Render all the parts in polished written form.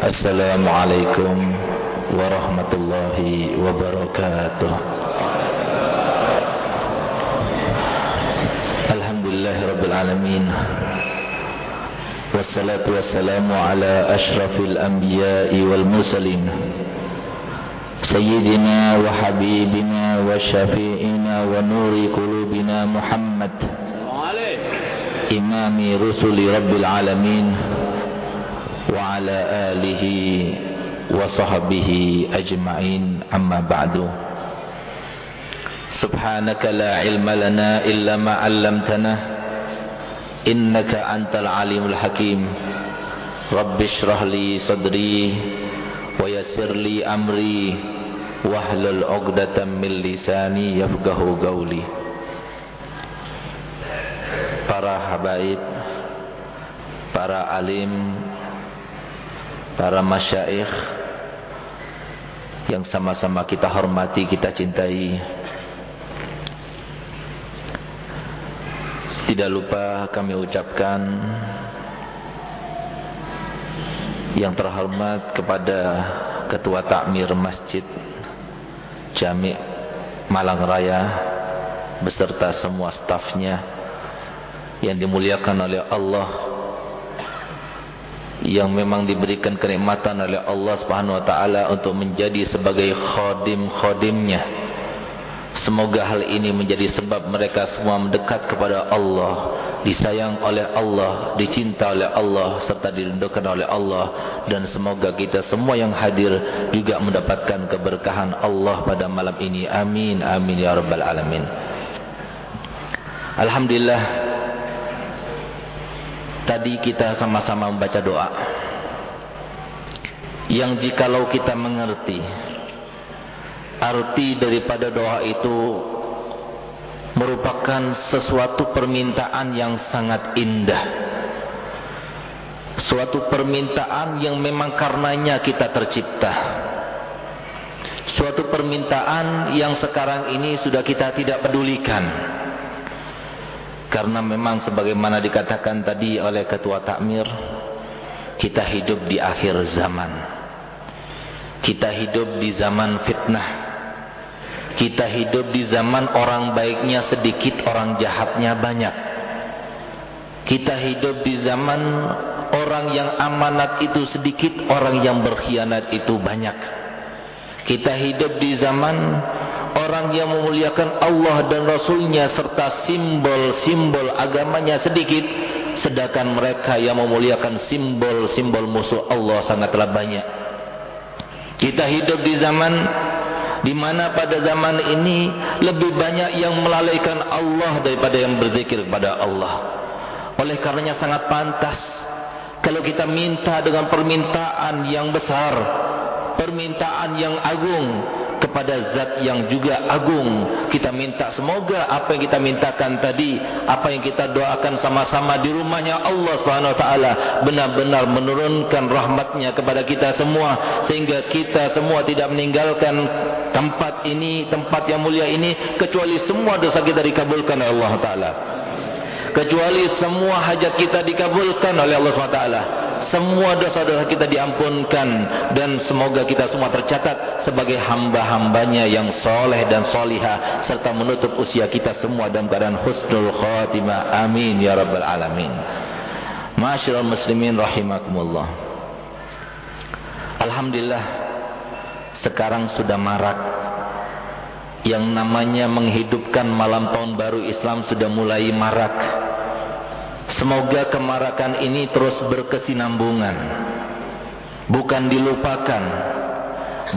Assalamualaikum warahmatullahi wabarakatuh. Alhamdulillahirabbil alamin. Wassalatu wassalamu ala asyrafil anbiya'i wal mursalin. Sayyidina wa habibina wa syafi'ina wa nuri qulubina Muhammad. Imami rusuli rabbil alamin. Wa ala alihi wa sahbihi ajma'in, amma ba'du. Subhanaka la ilma lana illa ma 'allamtana innaka antal alimul hakim. Rabbi shrah li sadri wa yassir li amri wahlul 'uqdatam min lisani yafqahu qawli. Para habaib, para alim, para masyaikh yang sama-sama kita hormati, kita cintai. Tidak lupa kami ucapkan yang terhormat kepada Ketua Takmir Masjid Jami' Malang Raya beserta semua stafnya yang dimuliakan oleh Allah, yang memang diberikan kenikmatan oleh Allah Subhanahu wa taala untuk menjadi sebagai khadim-khadimnya. Semoga hal ini menjadi sebab mereka semua mendekat kepada Allah, disayang oleh Allah, dicinta oleh Allah, serta dilindungi oleh Allah. Dan semoga kita semua yang hadir juga mendapatkan keberkahan Allah pada malam ini. Amin, amin ya rabbal alamin. Alhamdulillah, tadi kita sama-sama membaca doa yang jikalau kita mengerti arti daripada doa itu, merupakan sesuatu permintaan yang sangat indah, suatu permintaan yang memang karenanya kita tercipta, suatu permintaan yang sekarang ini sudah kita tidak pedulikan. Karena memang sebagaimana dikatakan tadi oleh Ketua Takmir, kita hidup di akhir zaman. Kita hidup di zaman fitnah. Kita hidup di zaman orang baiknya sedikit, orang jahatnya banyak. Kita hidup di zaman orang yang amanat itu sedikit, orang yang berkhianat itu banyak. Kita hidup di zaman orang yang memuliakan Allah dan Rasulnya serta simbol-simbol agamanya sedikit, sedangkan mereka yang memuliakan simbol-simbol musuh Allah sangatlah banyak. Kita hidup di zaman di mana pada zaman ini lebih banyak yang melalaikan Allah daripada yang berzikir kepada Allah. Oleh karenanya sangat pantas kalau kita minta dengan permintaan yang besar, permintaan yang agung kepada zat yang juga agung. Kita minta semoga apa yang kita mintakan tadi, apa yang kita doakan sama-sama di rumahnya Allah Subhanahu wa taala, benar-benar menurunkan rahmatnya kepada kita semua, sehingga kita semua tidak meninggalkan tempat ini, tempat yang mulia ini, kecuali semua dosa kita dikabulkan oleh Allah taala, kecuali semua hajat kita dikabulkan oleh Allah Subhanahu wa taala, semua dosa-dosa kita diampunkan, dan semoga kita semua tercatat sebagai hamba-hambanya yang soleh dan solihah, serta menutup usia kita semua dalam keadaan husnul khatimah. Amin ya rabbal alamin. Ma'asyiral muslimin rahimakumullah. Alhamdulillah, sekarang sudah marak yang namanya menghidupkan malam tahun baru Islam, sudah mulai marak. Semoga kemarakan ini terus berkesinambungan, bukan dilupakan,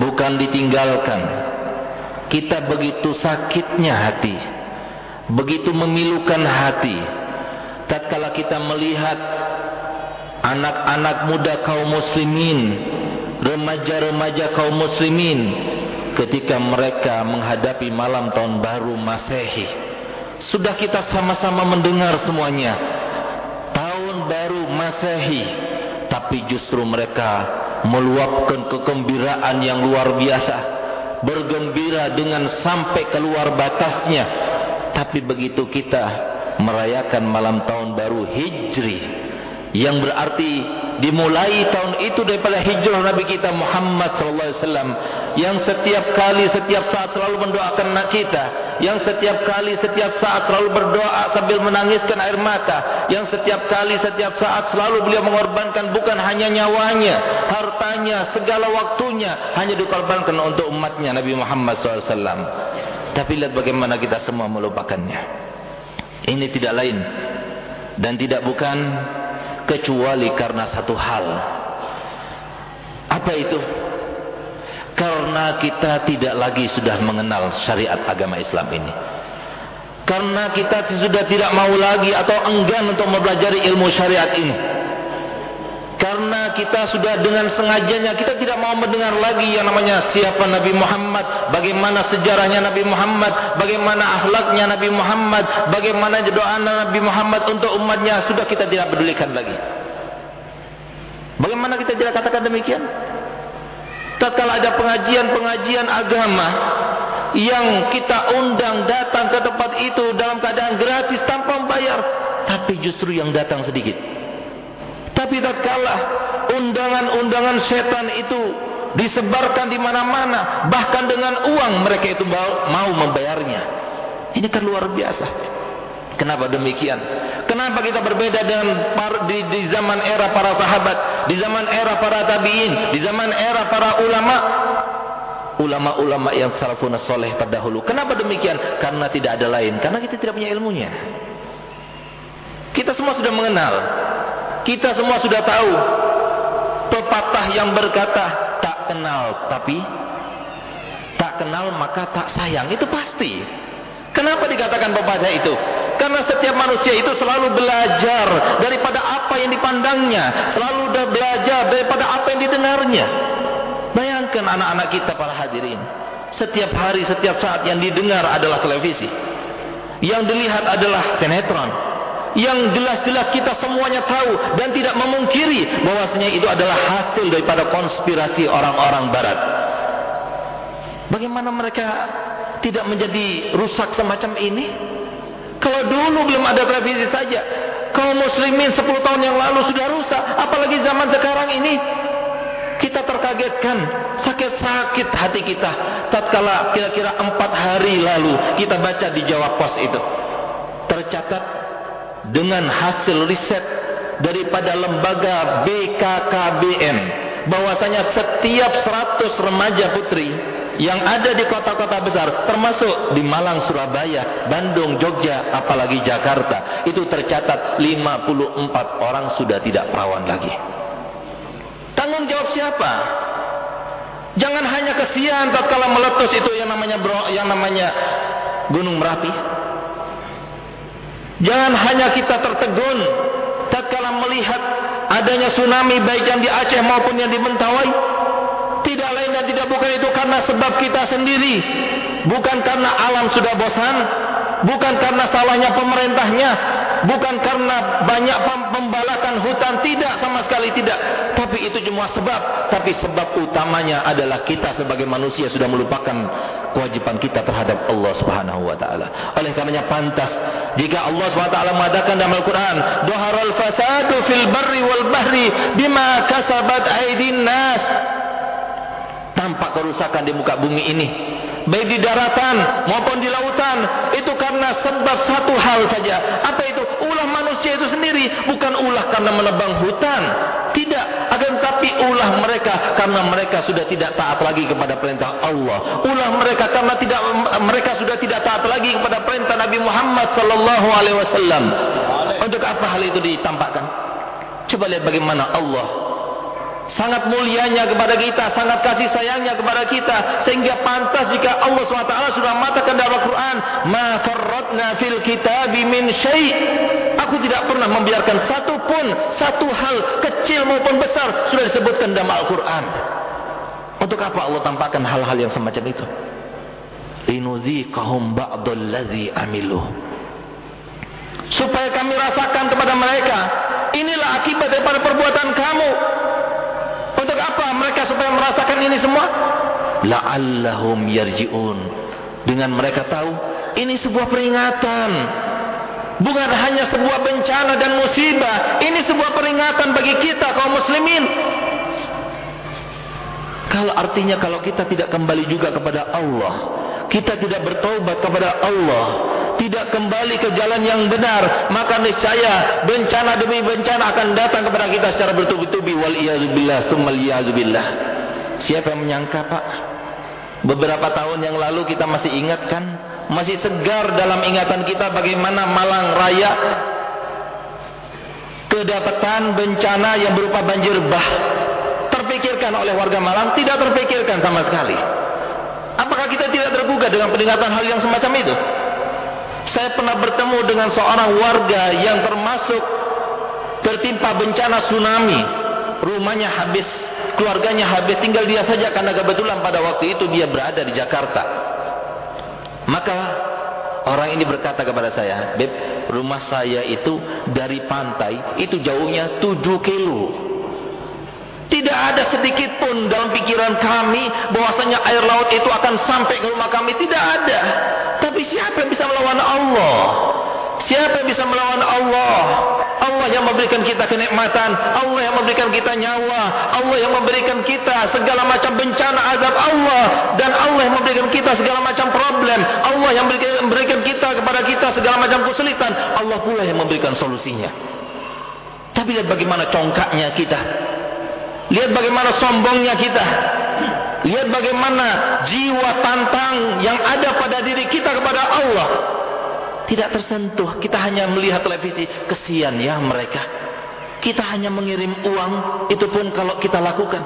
bukan ditinggalkan. Kita begitu sakitnya hati, begitu memilukan hati tatkala kita melihat anak-anak muda kaum muslimin, remaja-remaja kaum muslimin, ketika mereka menghadapi malam tahun baru Masehi. Sudah kita sama-sama mendengar semuanya, baru Masehi, tapi justru mereka meluapkan kegembiraan yang luar biasa, bergembira dengan sampai keluar batasnya. Tapi begitu kita merayakan malam tahun baru Hijri, yang berarti dimulai tahun itu daripada hijrah Nabi kita Muhammad sallallahu alaihi wasallam, yang setiap kali setiap saat selalu mendoakan anak kita, yang setiap kali setiap saat selalu berdoa sambil menangiskan air mata, yang setiap kali setiap saat selalu beliau mengorbankan bukan hanya nyawanya, hartanya, segala waktunya hanya dikorbankan untuk umatnya Nabi Muhammad sallallahu alaihi wasallam. Tapi lihat bagaimana kita semua melupakannya. Ini tidak lain dan tidak bukan kecuali karena satu hal. Apa itu? Karena kita tidak lagi sudah mengenal syariat agama Islam ini. Karena kita sudah tidak mau lagi atau enggan untuk mempelajari ilmu syariat ini. Karena kita sudah dengan sengajanya kita tidak mau mendengar lagi yang namanya siapa Nabi Muhammad, bagaimana sejarahnya Nabi Muhammad, bagaimana akhlaknya Nabi Muhammad, bagaimana doa Nabi Muhammad untuk umatnya, sudah kita tidak pedulikan lagi. Bagaimana kita tidak katakan demikian? Tatkala ada pengajian-pengajian agama yang kita undang datang ke tempat itu dalam keadaan gratis tanpa membayar, tapi justru yang datang sedikit. Tapi tatkala undangan-undangan setan itu disebarkan di mana-mana, bahkan dengan uang mereka itu mau membayarnya. Ini kan luar biasa. Kenapa demikian? Kenapa kita berbeda dengan di zaman era para sahabat, di zaman era para tabi'in, di zaman era para ulama yang salafun saleh terdahulu? Kenapa demikian? Karena tidak ada lain, karena kita tidak punya ilmunya. Kita semua sudah mengenal, kita semua sudah tahu pepatah yang berkata tak kenal maka tak sayang. Itu pasti. Kenapa dikatakan pepatah itu? Karena setiap manusia itu selalu belajar daripada apa yang dipandangnya, selalu belajar daripada apa yang didengarnya. Bayangkan anak-anak kita para hadirin, setiap hari setiap saat yang didengar adalah televisi, yang dilihat adalah sinetron, yang jelas-jelas kita semuanya tahu dan tidak memungkiri bahwasanya itu adalah hasil daripada konspirasi orang-orang barat. Bagaimana mereka tidak menjadi rusak semacam ini? Kalau dulu belum ada televisi saja, kaum muslimin 10 tahun yang lalu sudah rusak, apalagi zaman sekarang ini. Kita terkagetkan, sakit-sakit hati kita tatkala kira-kira 4 hari lalu kita baca di Jawa Pos itu tercatat dengan hasil riset daripada lembaga BKKBN bahwasanya setiap 100 remaja putri yang ada di kota-kota besar, termasuk di Malang, Surabaya, Bandung, Jogja, apalagi Jakarta, itu tercatat 54 orang sudah tidak perawan lagi. Tanggung jawab siapa? Jangan hanya kesian tatkala meletus itu yang namanya Gunung Merapi. Jangan hanya kita tertegun tatkala melihat adanya tsunami baik yang di Aceh maupun yang di Mentawai. Tidak lain dan tidak bukan itu karena sebab kita sendiri, bukan karena alam sudah bosan, bukan karena salahnya pemerintahnya, bukan karena banyak pembalakan hutan, tidak, sama sekali tidak. Tapi itu cuma sebab, tapi sebab utamanya adalah kita sebagai manusia sudah melupakan kewajiban kita terhadap Allah Subhanahu wa taala. Oleh karenanya pantas jika Allah Subhanahu wa taala mengatakan dalam Al-Qur'an, "Dhaharal fasadu fil barri wal bahri bima kasabat aydin nas." Tampak kerusakan di muka bumi ini, baik di daratan maupun di lautan, itu karena sebab satu hal saja. Apa itu? Ulah manusia itu sendiri, bukan ulah karena menebang hutan, tidak, akan tapi ulah mereka karena mereka sudah tidak taat lagi kepada perintah Allah. Ulah mereka karena mereka sudah tidak taat lagi kepada perintah Nabi Muhammad sallallahu alaihi wasallam. Untuk apa hal itu ditampakkan? Coba lihat bagaimana Allah sangat mulianya kepada kita, sangat kasih sayangnya kepada kita, sehingga pantas jika Allah SWT sudah mengatakan dalam Al-Quran, "Ma farratna fil kitabi min syai'." Aku tidak pernah membiarkan satu hal kecil maupun besar sudah disebutkan dalam Al-Quran. Untuk apa Allah tampakkan hal-hal yang semacam itu? Linuziqahum ba'dal ladzi amilu, supaya kami rasakan kepada mereka, inilah akibat daripada perbuatan kamu. Untuk apa mereka supaya merasakan ini semua? La'allahum yarji'un. Dengan mereka tahu ini sebuah peringatan. bukan hanya sebuah bencana dan musibah. Ini sebuah peringatan bagi kita kaum muslimin. Kalau artinya kalau kita tidak kembali juga kepada Allah, kita tidak bertaubat kepada Allah, tidak kembali ke jalan yang benar, maka niscaya bencana demi bencana akan datang kepada kita secara bertubi-tubi. Wal iyazubillah, tsummal iyazubillah. Siapa yang menyangka, Pak? Beberapa tahun yang lalu kita masih ingat kan? Masih segar dalam ingatan kita bagaimana Malang Raya kedapatan bencana yang berupa banjir bah. Terpikirkan oleh warga Malang? Tidak terpikirkan sama sekali. Apakah kita tidak tergugah dengan peringatan hal yang semacam itu? Saya pernah bertemu dengan seorang warga yang termasuk tertimpa bencana tsunami. Rumahnya habis, keluarganya habis, tinggal dia saja karena kebetulan pada waktu itu dia berada di Jakarta. Maka orang ini berkata kepada saya, "Beb, rumah saya itu dari pantai itu jauhnya 7 kilo. Tidak ada sedikit pun dalam pikiran kami bahwasanya air laut itu akan sampai ke rumah kami. Tidak ada. Tapi siapa yang bisa melawan Allah? Siapa yang bisa melawan Allah? Allah yang memberikan kita kenikmatan, Allah yang memberikan kita nyawa, Allah yang memberikan kita segala macam bencana azab Allah, dan Allah yang memberikan kita segala macam problem, Allah yang memberikan kita kepada kita segala macam kesulitan, Allah pula yang memberikan solusinya. Tapi lihat bagaimana congkaknya kita. Lihat bagaimana sombongnya kita. Lihat bagaimana jiwa tantang yang ada pada diri kita kepada Allah tidak tersentuh. Kita hanya melihat televisi. Kesian ya mereka. Kita hanya mengirim uang. Itu pun kalau kita lakukan.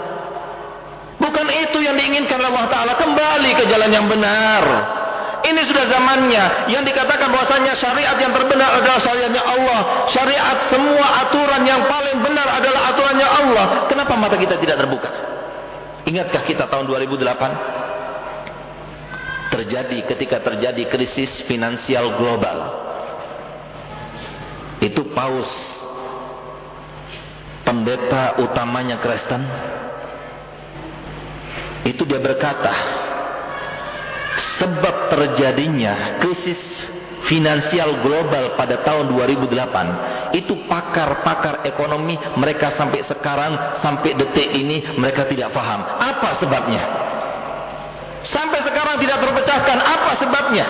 Bukan itu yang diinginkan Allah Ta'ala. Kembali ke jalan yang benar. Ini sudah zamannya. Yang dikatakan bahwasanya syariat yang terbenar adalah syariatnya Allah. Syariat semua aturan yang paling benar adalah aturannya Allah. Kenapa mata kita tidak terbuka? Ingatkah kita tahun 2008? Ketika terjadi krisis finansial global. Itu Paus, pendeta utamanya Kristen, itu dia berkata, sebab terjadinya krisis finansial global pada tahun 2008 itu pakar-pakar ekonomi mereka sampai sekarang, sampai detik ini mereka tidak paham apa sebabnya. Sampai sekarang tidak terpecahkan apa sebabnya.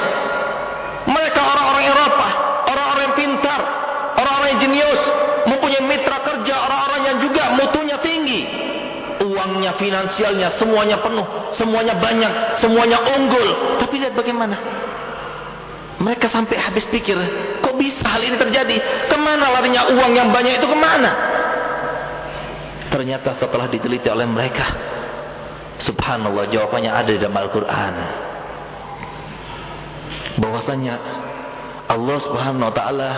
Mereka orang-orang Eropa, orang-orang yang pintar, orang-orang yang jenius, mempunyai mitra kerja, orang-orang yang juga mutunya tinggi, uangnya, finansialnya, semuanya penuh, semuanya banyak, semuanya unggul. Tapi lihat bagaimana mereka sampai habis pikir, kok bisa hal ini terjadi? Kemana larinya uang yang banyak itu, kemana? Ternyata setelah diteliti oleh mereka, subhanallah, jawabannya ada di dalam Al-Quran. Bahwasanya Allah subhanahu wa ta'ala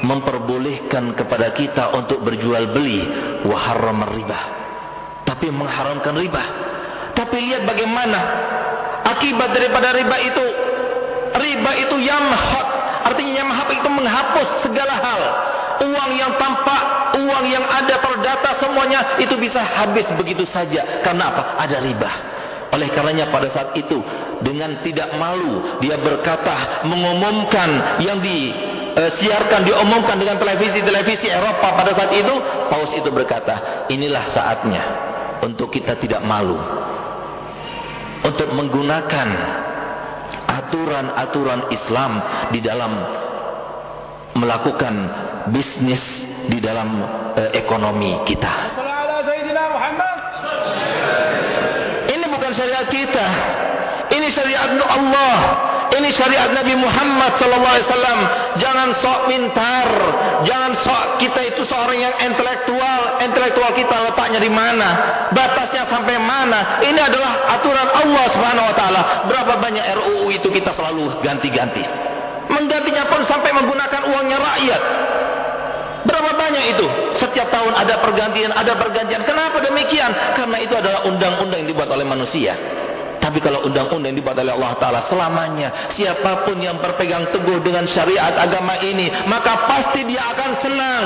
memperbolehkan kepada kita untuk berjual beli, wa harramar riba, tapi mengharamkan riba. Tapi lihat bagaimana akibat daripada riba itu. Riba itu yamhaq, artinya yamhaq itu menghapus segala hal. Uang yang tampak, uang yang ada terdata, semuanya itu bisa habis begitu saja. Karena apa? Ada riba. Oleh karenanya pada saat itu dengan tidak malu dia berkata, mengumumkan yang disiarkan, diumumkan dengan televisi Eropa pada saat itu. Paus itu berkata, inilah saatnya untuk kita tidak malu, untuk menggunakan aturan-aturan Islam di dalam melakukan bisnis, di dalam ekonomi kita. Ini bukan syariat kita, ini syariat Allah, ini syariat Nabi Muhammad SAW. Jangan sok pintar, jangan sok kita itu seorang yang intelektual kita letaknya di mana, batasnya sampai mana. Ini adalah aturan Allah Subhanahu Wa Taala. Berapa banyak RUU itu kita selalu ganti-ganti, menggantinya pun sampai menggunakan uangnya rakyat. Berapa banyak itu? Setiap tahun ada pergantian. Kenapa demikian? Karena itu adalah undang-undang yang dibuat oleh manusia. Tapi kalau undang-undang yang dibuat oleh Allah Ta'ala selamanya, siapapun yang berpegang teguh dengan syariat agama ini, maka pasti dia akan senang.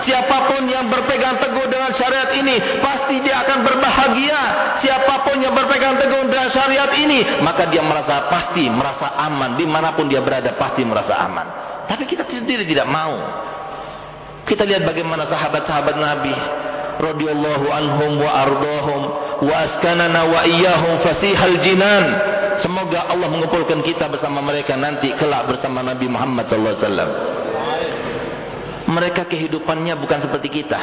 Siapapun yang berpegang teguh dengan syariat ini, pasti dia akan berbahagia. Siapapun yang berpegang teguh dengan syariat ini, maka dia pasti merasa aman. Dimanapun dia berada pasti merasa aman. Tapi kita sendiri tidak mau. Kita lihat bagaimana sahabat-sahabat Nabi radhiyallahu anhum wa ardahum wa askanana wa iyyahum fasihal jinan. Semoga Allah mengumpulkan kita bersama mereka nanti kelak bersama Nabi Muhammad sallallahu alaihi wasallam. Mereka kehidupannya bukan seperti kita,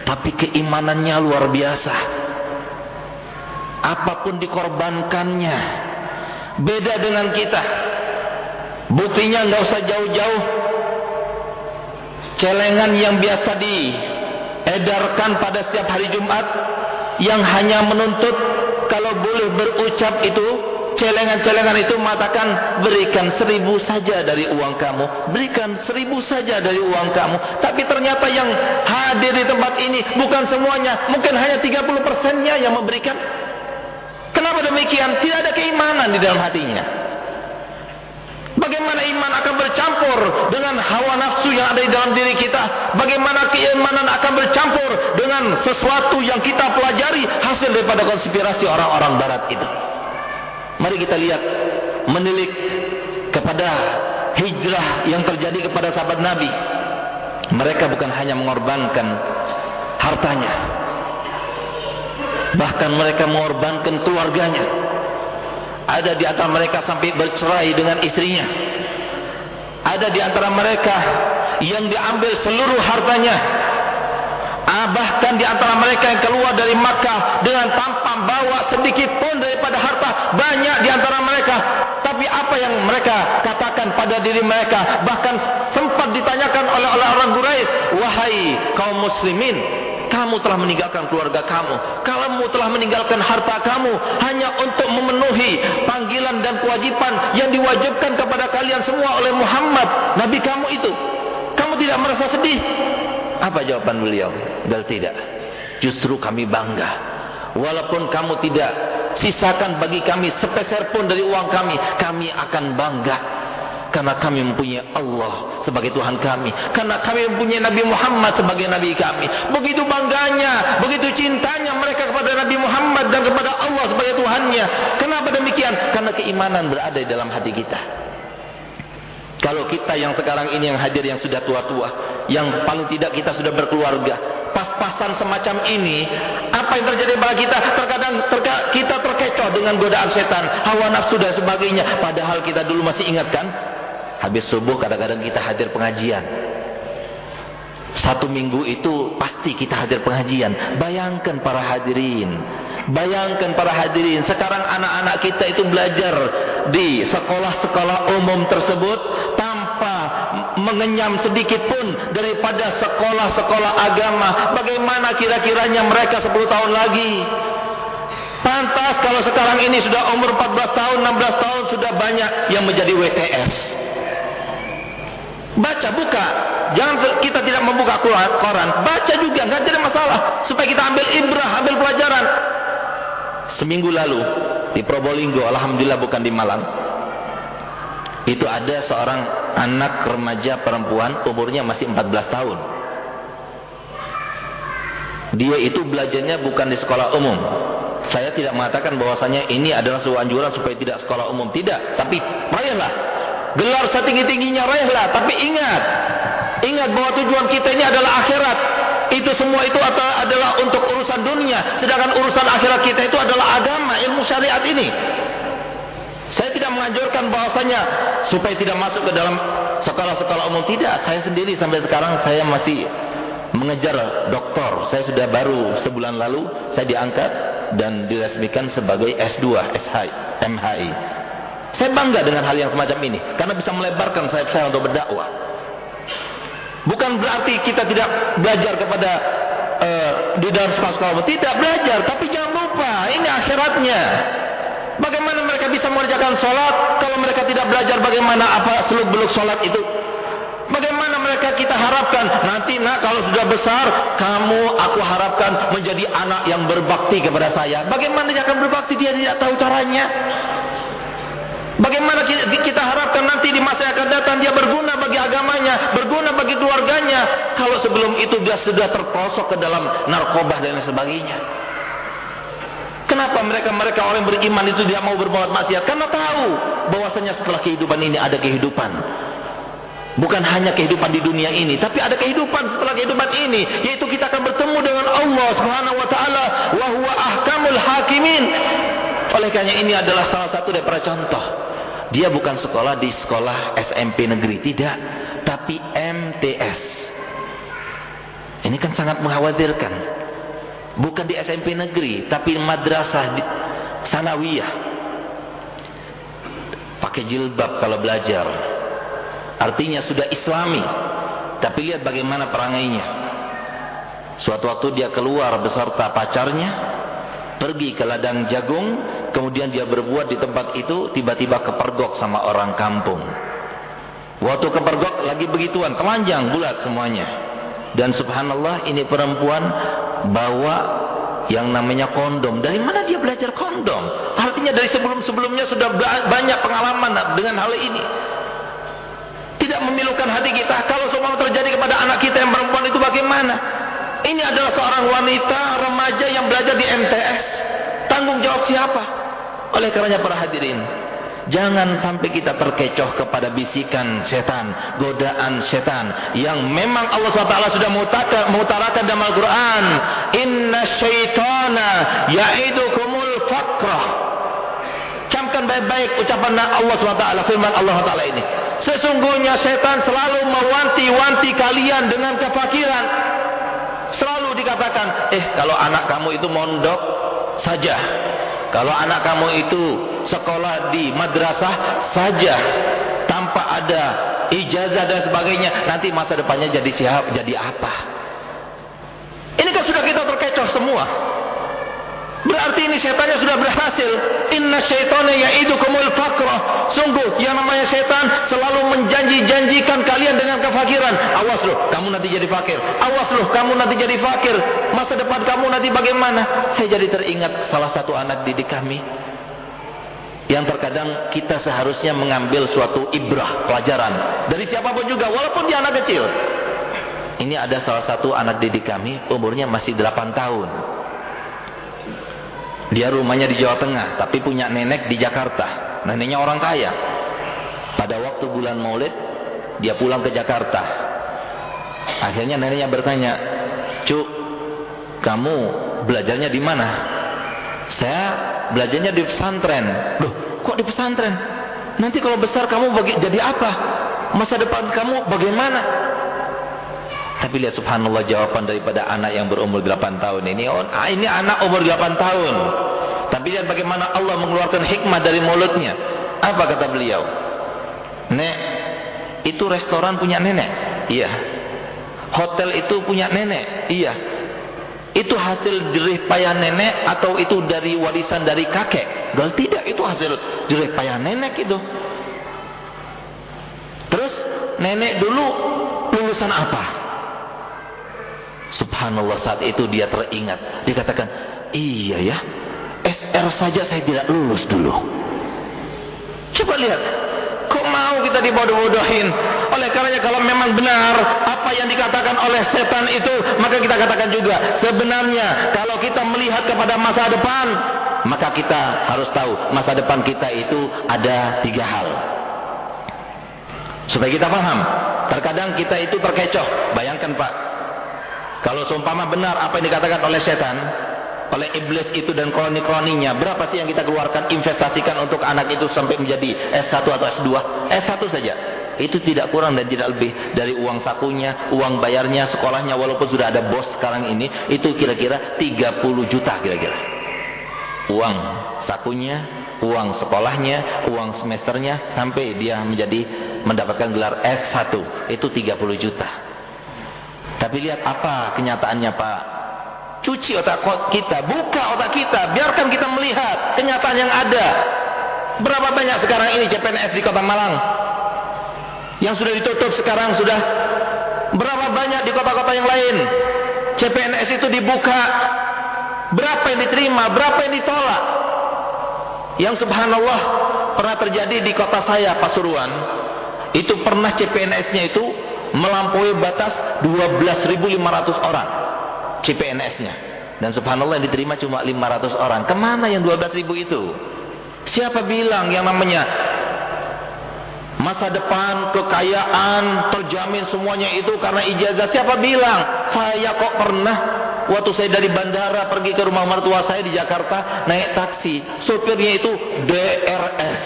tapi keimanannya luar biasa. Apapun dikorbankannya, beda dengan kita. Buktinya nggak usah jauh-jauh. Celengan yang biasa diedarkan pada setiap hari Jumat, yang hanya menuntut kalau boleh berucap itu, celengan-celengan itu mengatakan berikan 1.000 saja dari uang kamu, berikan 1.000 saja dari uang kamu. Tapi ternyata yang hadir di tempat ini bukan semuanya, mungkin hanya 30%-nya yang memberikan. Kenapa demikian? Tidak ada keimanan di dalam hatinya. Bagaimana iman akan bercampur dengan hawa nafsu yang ada di dalam diri kita? Bagaimana keimanan akan bercampur dengan sesuatu yang kita pelajari hasil daripada konspirasi orang-orang barat itu? Mari kita lihat, menilik kepada hijrah yang terjadi kepada sahabat Nabi. Mereka bukan hanya mengorbankan hartanya, bahkan mereka mengorbankan keluarganya. Ada di antara mereka sampai bercerai dengan istrinya. Ada di antara mereka yang diambil seluruh hartanya. Bahkan di antara mereka yang keluar dari Makkah dengan tanpa bawa sedikit pun daripada harta. Banyak di antara mereka. Tapi apa yang mereka katakan pada diri mereka, bahkan sempat ditanyakan oleh orang Quraisy, wahai kaum muslimin, kamu telah meninggalkan keluarga kamu, kamu telah meninggalkan harta kamu hanya untuk memenuhi panggilan dan kewajiban yang diwajibkan kepada kalian semua oleh Muhammad, Nabi kamu itu. Kamu tidak merasa sedih? Apa jawaban beliau? Bel tidak. Justru kami bangga. Walaupun kamu tidak sisakan bagi kami sepeser pun dari uang kami, kami akan bangga. Karena kami mempunyai Allah sebagai Tuhan kami, karena kami mempunyai Nabi Muhammad sebagai Nabi kami. Begitu bangganya, begitu cintanya mereka kepada Nabi Muhammad dan kepada Allah sebagai Tuhannya. Kenapa demikian? Karena keimanan berada di dalam hati kita. Kalau kita yang sekarang ini yang hadir, yang sudah tua-tua, yang paling tidak kita sudah berkeluarga, pas-pasan semacam ini, apa yang terjadi pada kita? Terkadang kita terkecoh dengan godaan setan, hawa nafsu dan sebagainya. Padahal kita dulu masih ingat kan? Habis subuh kadang-kadang kita hadir pengajian. 1 minggu itu pasti kita hadir pengajian. Bayangkan para hadirin. Bayangkan para hadirin. Sekarang anak-anak kita itu belajar di sekolah-sekolah umum tersebut tanpa mengenyam sedikit pun daripada sekolah-sekolah agama. Bagaimana kira-kiranya mereka 10 tahun lagi? Pantas kalau sekarang ini sudah umur 14 tahun, 16 tahun sudah banyak yang menjadi WTS. Baca, buka. Jangan kita tidak membuka koran. Baca juga, nggak ada masalah. Supaya kita ambil ibrah, ambil pelajaran. Seminggu lalu di Probolinggo, alhamdulillah bukan di Malang, itu ada seorang anak remaja perempuan, umurnya masih 14 tahun. Dia itu belajarnya bukan di sekolah umum. Saya tidak mengatakan bahwasanya ini adalah sebuah anjuran supaya tidak sekolah umum, tidak. Tapi raihlah gelar setinggi-tingginya, raihlah. Tapi ingat bahwa tujuan kita ini adalah akhirat. Itu semua itu adalah untuk urusan dunia, sedangkan urusan akhirat kita itu adalah agama, ilmu syariat ini. Saya tidak menganjurkan bahwasanya supaya tidak masuk ke dalam sekolah-sekolah umum, tidak. Saya sendiri sampai sekarang saya masih mengejar doktor. Saya sudah baru sebulan lalu saya diangkat dan diresmikan sebagai S2 MHI. Saya bangga dengan hal yang semacam ini karena bisa melebarkan sayap saya untuk berdakwah. Bukan berarti kita tidak belajar kepada di dalam sekolah-sekolah, tidak belajar, tapi jangan lupa ini akhiratnya. Bagaimana mereka bisa mengerjakan sholat kalau mereka tidak belajar bagaimana apa seluk-beluk sholat itu? Bagaimana mereka kita harapkan nanti nak kalau sudah besar aku harapkan menjadi anak yang berbakti kepada saya. Bagaimana dia akan berbakti, dia tidak tahu caranya. Bagaimana kita harapkan nanti di masa yang akan datang dia berguna bagi agamanya, berguna bagi keluarganya, kalau sebelum itu dia sudah terperosok ke dalam narkoba dan lain sebagainya. Kenapa mereka orang beriman itu tidak mau berbuat maksiat? Karena tahu bahwasanya setelah kehidupan ini ada kehidupan. Bukan hanya kehidupan di dunia ini, tapi ada kehidupan setelah kehidupan ini, yaitu kita akan bertemu dengan Allah Subhanahu wa taala, wa huwa ahkamul hakimin. Oleh karena ini adalah salah satu daripada contoh. Dia bukan sekolah di sekolah SMP negeri, tidak, tapi MTS. Ini kan sangat mengkhawatirkan. Bukan di SMP negeri, tapi madrasah di sanawiyah. Pakai jilbab kalau belajar. Artinya sudah islami. Tapi lihat bagaimana perangainya. Suatu waktu dia keluar beserta pacarnya, pergi ke ladang jagung, kemudian dia berbuat di tempat itu, tiba-tiba kepergok sama orang kampung. Waktu kepergok lagi begituan, telanjang bulat semuanya. Dan subhanallah, ini perempuan bawa yang namanya kondom. Dari mana dia belajar kondom? Artinya dari sebelum-sebelumnya sudah banyak pengalaman dengan hal ini. Tidak memilukan hati kita. Kalau semua terjadi kepada anak kita yang perempuan itu bagaimana? Ini adalah seorang wanita remaja yang belajar di MTS. Tanggung jawab siapa? Oleh karenanya para hadirin, jangan sampai kita terkecoh kepada bisikan setan, godaan setan yang memang Allah SWT sudah mengutarakan dalam Al-Quran. Inna syaitana ya'idukumul faqrah. Camkan baik-baik ucapan Allah SWT, firman Allah SWT ini. Sesungguhnya setan selalu mewanti-wanti kalian dengan kefakiran. Selalu dikatakan, kalau anak kamu itu mondok saja, kalau anak kamu itu sekolah di madrasah saja, tanpa ada ijazah dan sebagainya, nanti masa depannya jadi apa? Ini kan sudah kita terkecoh semua. Berarti ini setannya sudah berhasil. Inna syaitana ya'idukumul faqra. Sungguh yang namanya setan selalu menjanji-janjikan kalian dengan kefakiran. Awas loh, kamu nanti jadi fakir. Awas loh, kamu nanti jadi fakir. Masa depan kamu nanti bagaimana? Saya jadi teringat salah satu anak didik kami, yang terkadang kita seharusnya mengambil suatu ibrah, pelajaran dari siapapun juga, walaupun dia anak kecil. Ini ada salah satu anak didik kami, umurnya masih 8 tahun. Dia rumahnya di Jawa Tengah, tapi punya nenek di Jakarta. Neneknya orang kaya. Pada waktu bulan Maulid, dia pulang ke Jakarta. Akhirnya neneknya bertanya, "Cuk, kamu belajarnya di mana?" "Saya belajarnya di pesantren." "Loh, kok di pesantren? Nanti kalau besar kamu jadi apa? Masa depan kamu bagaimana?" Tapi lihat subhanallah jawaban daripada anak yang berumur 8 tahun ini. Ini anak umur 8 tahun. Tapi lihat bagaimana Allah mengeluarkan hikmah dari mulutnya. Apa kata beliau? "Nek, itu restoran punya nenek?" "Iya." "Hotel itu punya nenek?" "Iya." "Itu hasil jerih payah nenek atau itu dari warisan dari kakek?" "Gal tidak, itu hasil jerih payah nenek itu." "Terus nenek dulu lulusan apa?" Subhanallah, saat itu dia teringat. Dia katakan, "Iya ya, SR saja saya tidak lulus dulu." Coba lihat, kok mau kita dibodoh-bodohin? Oleh karenanya kalau memang benar apa yang dikatakan oleh setan itu, maka kita katakan juga, sebenarnya kalau kita melihat kepada masa depan, maka kita harus tahu masa depan kita itu ada 3 hal. Supaya kita paham, terkadang kita itu terkecoh. Bayangkan Pak, kalau seumpama benar apa yang dikatakan oleh setan, oleh iblis itu dan kroni-kroninya, berapa sih yang kita keluarkan, investasikan untuk anak itu sampai menjadi S1 atau S2? S1 saja. Itu tidak kurang dan tidak lebih dari uang sakunya, uang bayarnya, sekolahnya, walaupun sudah ada bos sekarang ini, itu kira-kira 30 juta kira-kira. Uang sakunya, uang sekolahnya, uang semesternya, sampai dia mendapatkan gelar S1, itu 30 juta. Tapi lihat apa kenyataannya Pak. Cuci otak kita, buka otak kita, biarkan kita melihat kenyataan yang ada. Berapa banyak sekarang ini CPNS di Kota Malang yang sudah ditutup sekarang sudah. Berapa banyak di kota-kota yang lain CPNS itu dibuka. Berapa yang diterima, berapa yang ditolak. Yang subhanallah pernah terjadi di kota saya Pasuruan. Itu pernah CPNS-nya itu melampaui batas 12.500 orang CPNS-nya, dan subhanallah yang diterima cuma 500 orang. Kemana yang 12.000 itu? Siapa bilang yang namanya Masa depan, kekayaan, terjamin semuanya itu karena ijazah. Siapa bilang? Saya kok pernah waktu saya dari bandara pergi ke rumah mertua saya di Jakarta naik taksi, sopirnya itu DRS.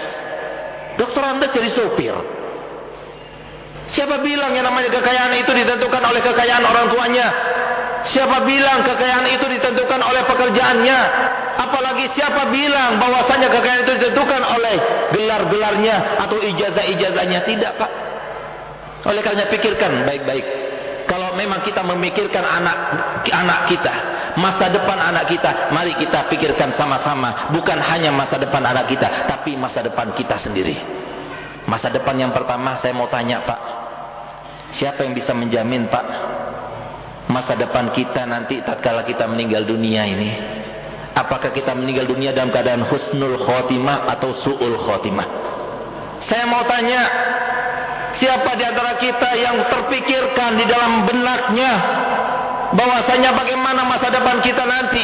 Dokter Anda jadi sopir. Siapa bilang yang namanya kekayaan itu ditentukan oleh kekayaan orang tuanya? Siapa bilang kekayaan itu ditentukan oleh pekerjaannya? Apalagi siapa bilang bahwasanya kekayaan itu ditentukan oleh gelar-gelarnya atau ijazah-ijazahnya? Tidak, Pak. Oleh karena pikirkan baik-baik. Kalau memang kita memikirkan anak kita, masa depan anak kita, mari kita pikirkan sama-sama. Bukan hanya masa depan anak kita, tapi masa depan kita sendiri. Masa depan yang pertama saya mau tanya, Pak, siapa yang bisa menjamin, Pak, masa depan kita nanti tatkala kita meninggal dunia ini? Apakah kita meninggal dunia dalam keadaan husnul khotimah atau su'ul khotimah? Saya mau tanya, siapa di antara kita yang terpikirkan di dalam benaknya bahwasanya bagaimana masa depan kita nanti?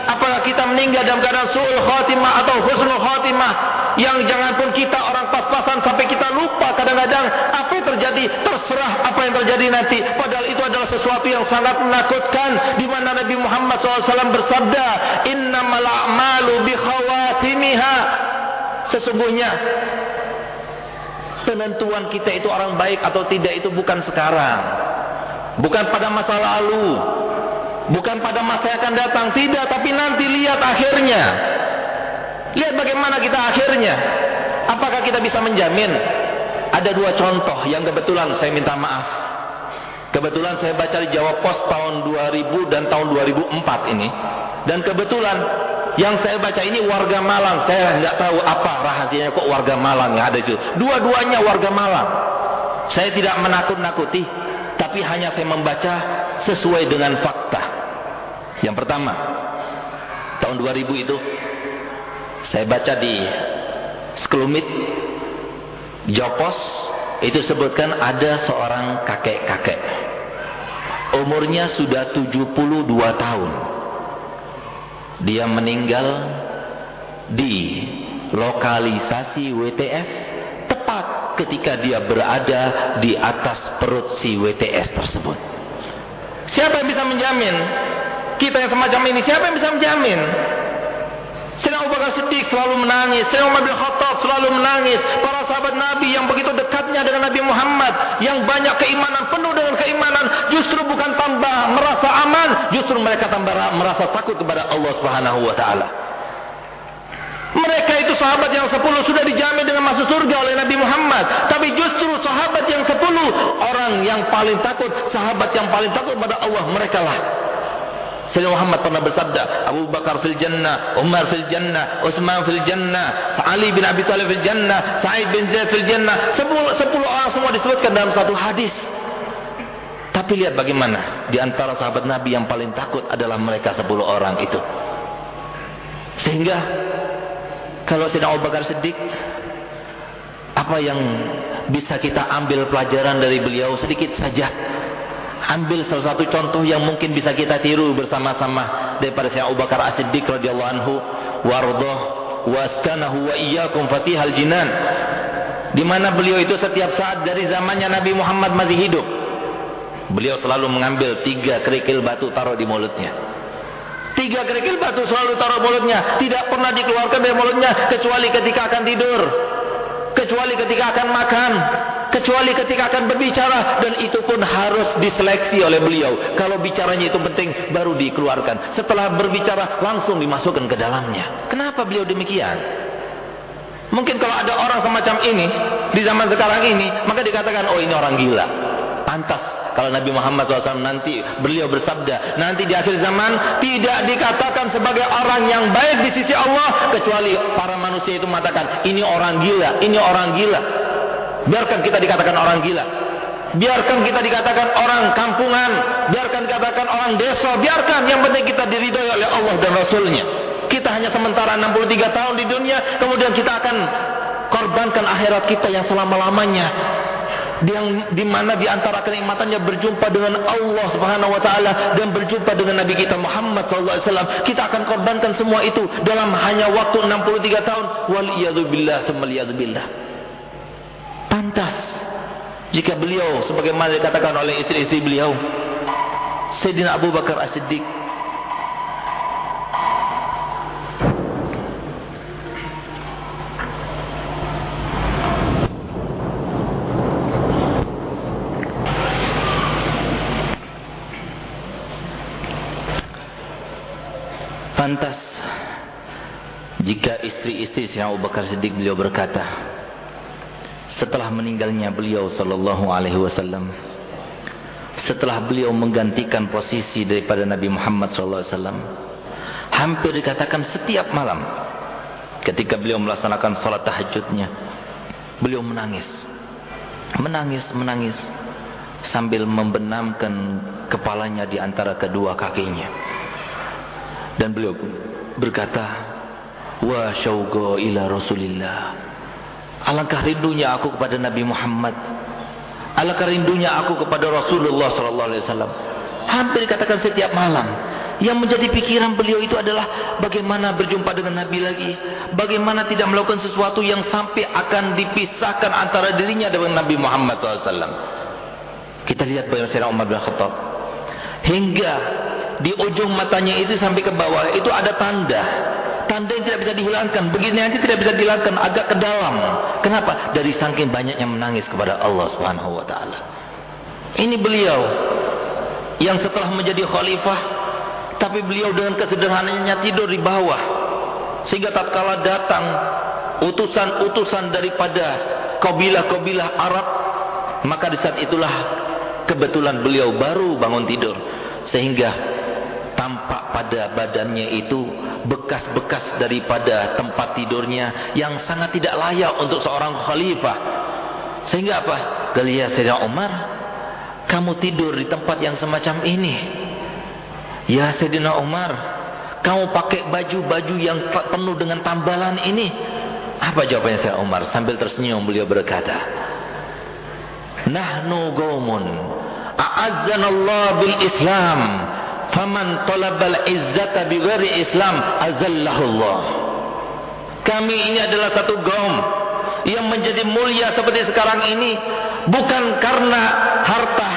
Apakah kita meninggal dalam keadaan su'ul khotimah atau husnul khotimah? Yang jangan pun kita orang pas-pasan sampai kita lupa kadang-kadang apa yang terjadi, terserah apa yang terjadi nanti. Padahal itu adalah sesuatu yang sangat menakutkan, di mana Nabi Muhammad SAW bersabda, innamal a'malu bi khawatimiha. Sesungguhnya penentuan kita itu orang baik atau tidak itu bukan sekarang, bukan pada masa lalu, bukan pada masa yang akan datang, tidak, tapi nanti lihat akhirnya. Lihat bagaimana kita akhirnya. Apakah kita bisa menjamin? Ada dua contoh yang kebetulan saya minta maaf. Kebetulan saya baca di Jawa Pos tahun 2000 dan tahun 2004 ini. Dan kebetulan yang saya baca ini warga Malang. Saya nggak tahu apa rahasianya kok warga Malang yang ada itu. Dua-duanya warga Malang. Saya tidak menakut-nakuti, tapi hanya saya membaca sesuai dengan fakta. Yang pertama, tahun 2000 itu saya baca di sekelumit Jopos itu sebutkan ada seorang kakek-kakek, umurnya sudah 72 tahun. Dia meninggal di lokalisasi WTS tepat ketika dia berada di atas perut si WTS tersebut. Siapa yang bisa menjamin? Kita yang semacam ini, siapa yang bisa menjamin? Sayyidina Abu Bakar Siddiq selalu menangis, Sayyidina Umar bin Khattab selalu menangis, para sahabat Nabi yang begitu dekatnya dengan Nabi Muhammad, yang banyak keimanan, penuh dengan keimanan, justru bukan tambah merasa aman, justru mereka tambah merasa takut kepada Allah Subhanahu wa taala. Mereka itu sahabat yang 10 sudah dijamin dengan masuk surga oleh Nabi Muhammad, tapi justru sahabat yang 10 orang yang paling takut, sahabat yang paling takut kepada Allah, merekalah. Sayyidina Muhammad pernah bersabda, Abu Bakar fil jannah, Umar fil jannah, Utsman fil jannah, Ali bin Abi Thalib fil jannah, Sa'id bin Zaid fil jannah. 10 orang semua disebutkan dalam satu hadis. Tapi lihat bagaimana di antara sahabat Nabi yang paling takut adalah mereka 10 orang itu. Sehingga kalau Sayyidina Abu Bakar Siddiq, apa yang bisa kita ambil pelajaran dari beliau? Sedikit saja. Ambil salah satu contoh yang mungkin bisa kita tiru bersama-sama daripada Sayyidina Abu Bakar As-Siddiq radhiyallahu anhu warḍah waskanahu wa iyyakum fatihal jinan, di mana beliau itu setiap saat dari zamannya Nabi Muhammad masih hidup, beliau selalu mengambil 3 kerikil batu taruh di mulutnya. 3 kerikil batu selalu taruh mulutnya, tidak pernah dikeluarkan dari mulutnya kecuali ketika akan tidur, kecuali ketika akan makan, kecuali ketika akan berbicara, dan itu pun harus diseleksi oleh beliau. Kalau bicaranya itu penting baru dikeluarkan, setelah berbicara langsung dimasukkan ke dalamnya. Kenapa beliau demikian? Mungkin kalau ada orang semacam ini di zaman sekarang ini, maka dikatakan, oh ini orang gila. Pantas kalau Nabi Muhammad SAW nanti beliau bersabda, nanti di akhir zaman tidak dikatakan sebagai orang yang baik di sisi Allah, kecuali para manusia itu mengatakan, ini orang gila, ini orang gila. Biarkan kita dikatakan orang gila, biarkan kita dikatakan orang kampungan, biarkan dikatakan orang desa, biarkan, yang penting kita diridhoi oleh Allah dan Rasulnya. Kita hanya sementara 63 tahun di dunia, kemudian kita akan korbankan akhirat kita yang selama-lamanya, yang dimana diantara kenikmatannya berjumpa dengan Allah Subhanahu Wa Taala dan berjumpa dengan Nabi kita Muhammad SAW. Kita akan korbankan semua itu dalam hanya waktu 63 tahun. Waliyadzubillah, semaliyadzubillah. Pantas jika beliau sebagaimana dikatakan oleh istri-istri beliau, Sayyidina Abu Bakar As-Siddiq, pantas jika istri-istri Sayyidina Abu Bakar Siddiq beliau berkata setelah meninggalnya beliau sallallahu alaihi wasallam, setelah beliau menggantikan posisi daripada Nabi Muhammad sallallahu alaihi wasallam, hampir dikatakan setiap malam ketika beliau melaksanakan salat tahajudnya, beliau menangis sambil membenamkan kepalanya di antara kedua kakinya, dan beliau berkata, wa syauqa ila Rasulillah, alangkah rindunya aku kepada Nabi Muhammad, alangkah rindunya aku kepada Rasulullah sallallahu alaihi wasallam. Hampir dikatakan setiap malam. Yang menjadi pikiran beliau itu adalah bagaimana berjumpa dengan Nabi lagi, bagaimana tidak melakukan sesuatu yang sampai akan dipisahkan antara dirinya dengan Nabi Muhammad sallallahu alaihi wasallam. Kita lihat bagaimana Sayyidina Umar bin Khattab, hingga di ujung matanya itu sampai ke bawah itu ada tanda yang tidak bisa dihilangkan, begini nanti tidak bisa dihilangkan, agak ke dalam. Kenapa? Dari saking banyaknya menangis kepada Allah Subhanahu wa taala. Ini beliau yang setelah menjadi khalifah, tapi beliau dengan kesederhanaannya tidur di bawah, sehingga tatkala datang utusan-utusan daripada kabilah-kabilah Arab, maka di saat itulah kebetulan beliau baru bangun tidur, sehingga tampak pada badannya itu bekas-bekas daripada tempat tidurnya yang sangat tidak layak untuk seorang khalifah. Sehingga apa? Gelia Sayyidina Umar, kamu tidur di tempat yang semacam ini. Ya Sayyidina Umar, kamu pakai baju-baju yang penuh dengan tambalan ini. Apa jawabannya Sayyidina Umar? Sambil tersenyum beliau berkata, nahnu qaumun a'azzanallah bil Islam, faman talabal izzata bighairi Islam azallahullah. Kami ini adalah satu kaum yang menjadi mulia seperti sekarang ini bukan karena harta,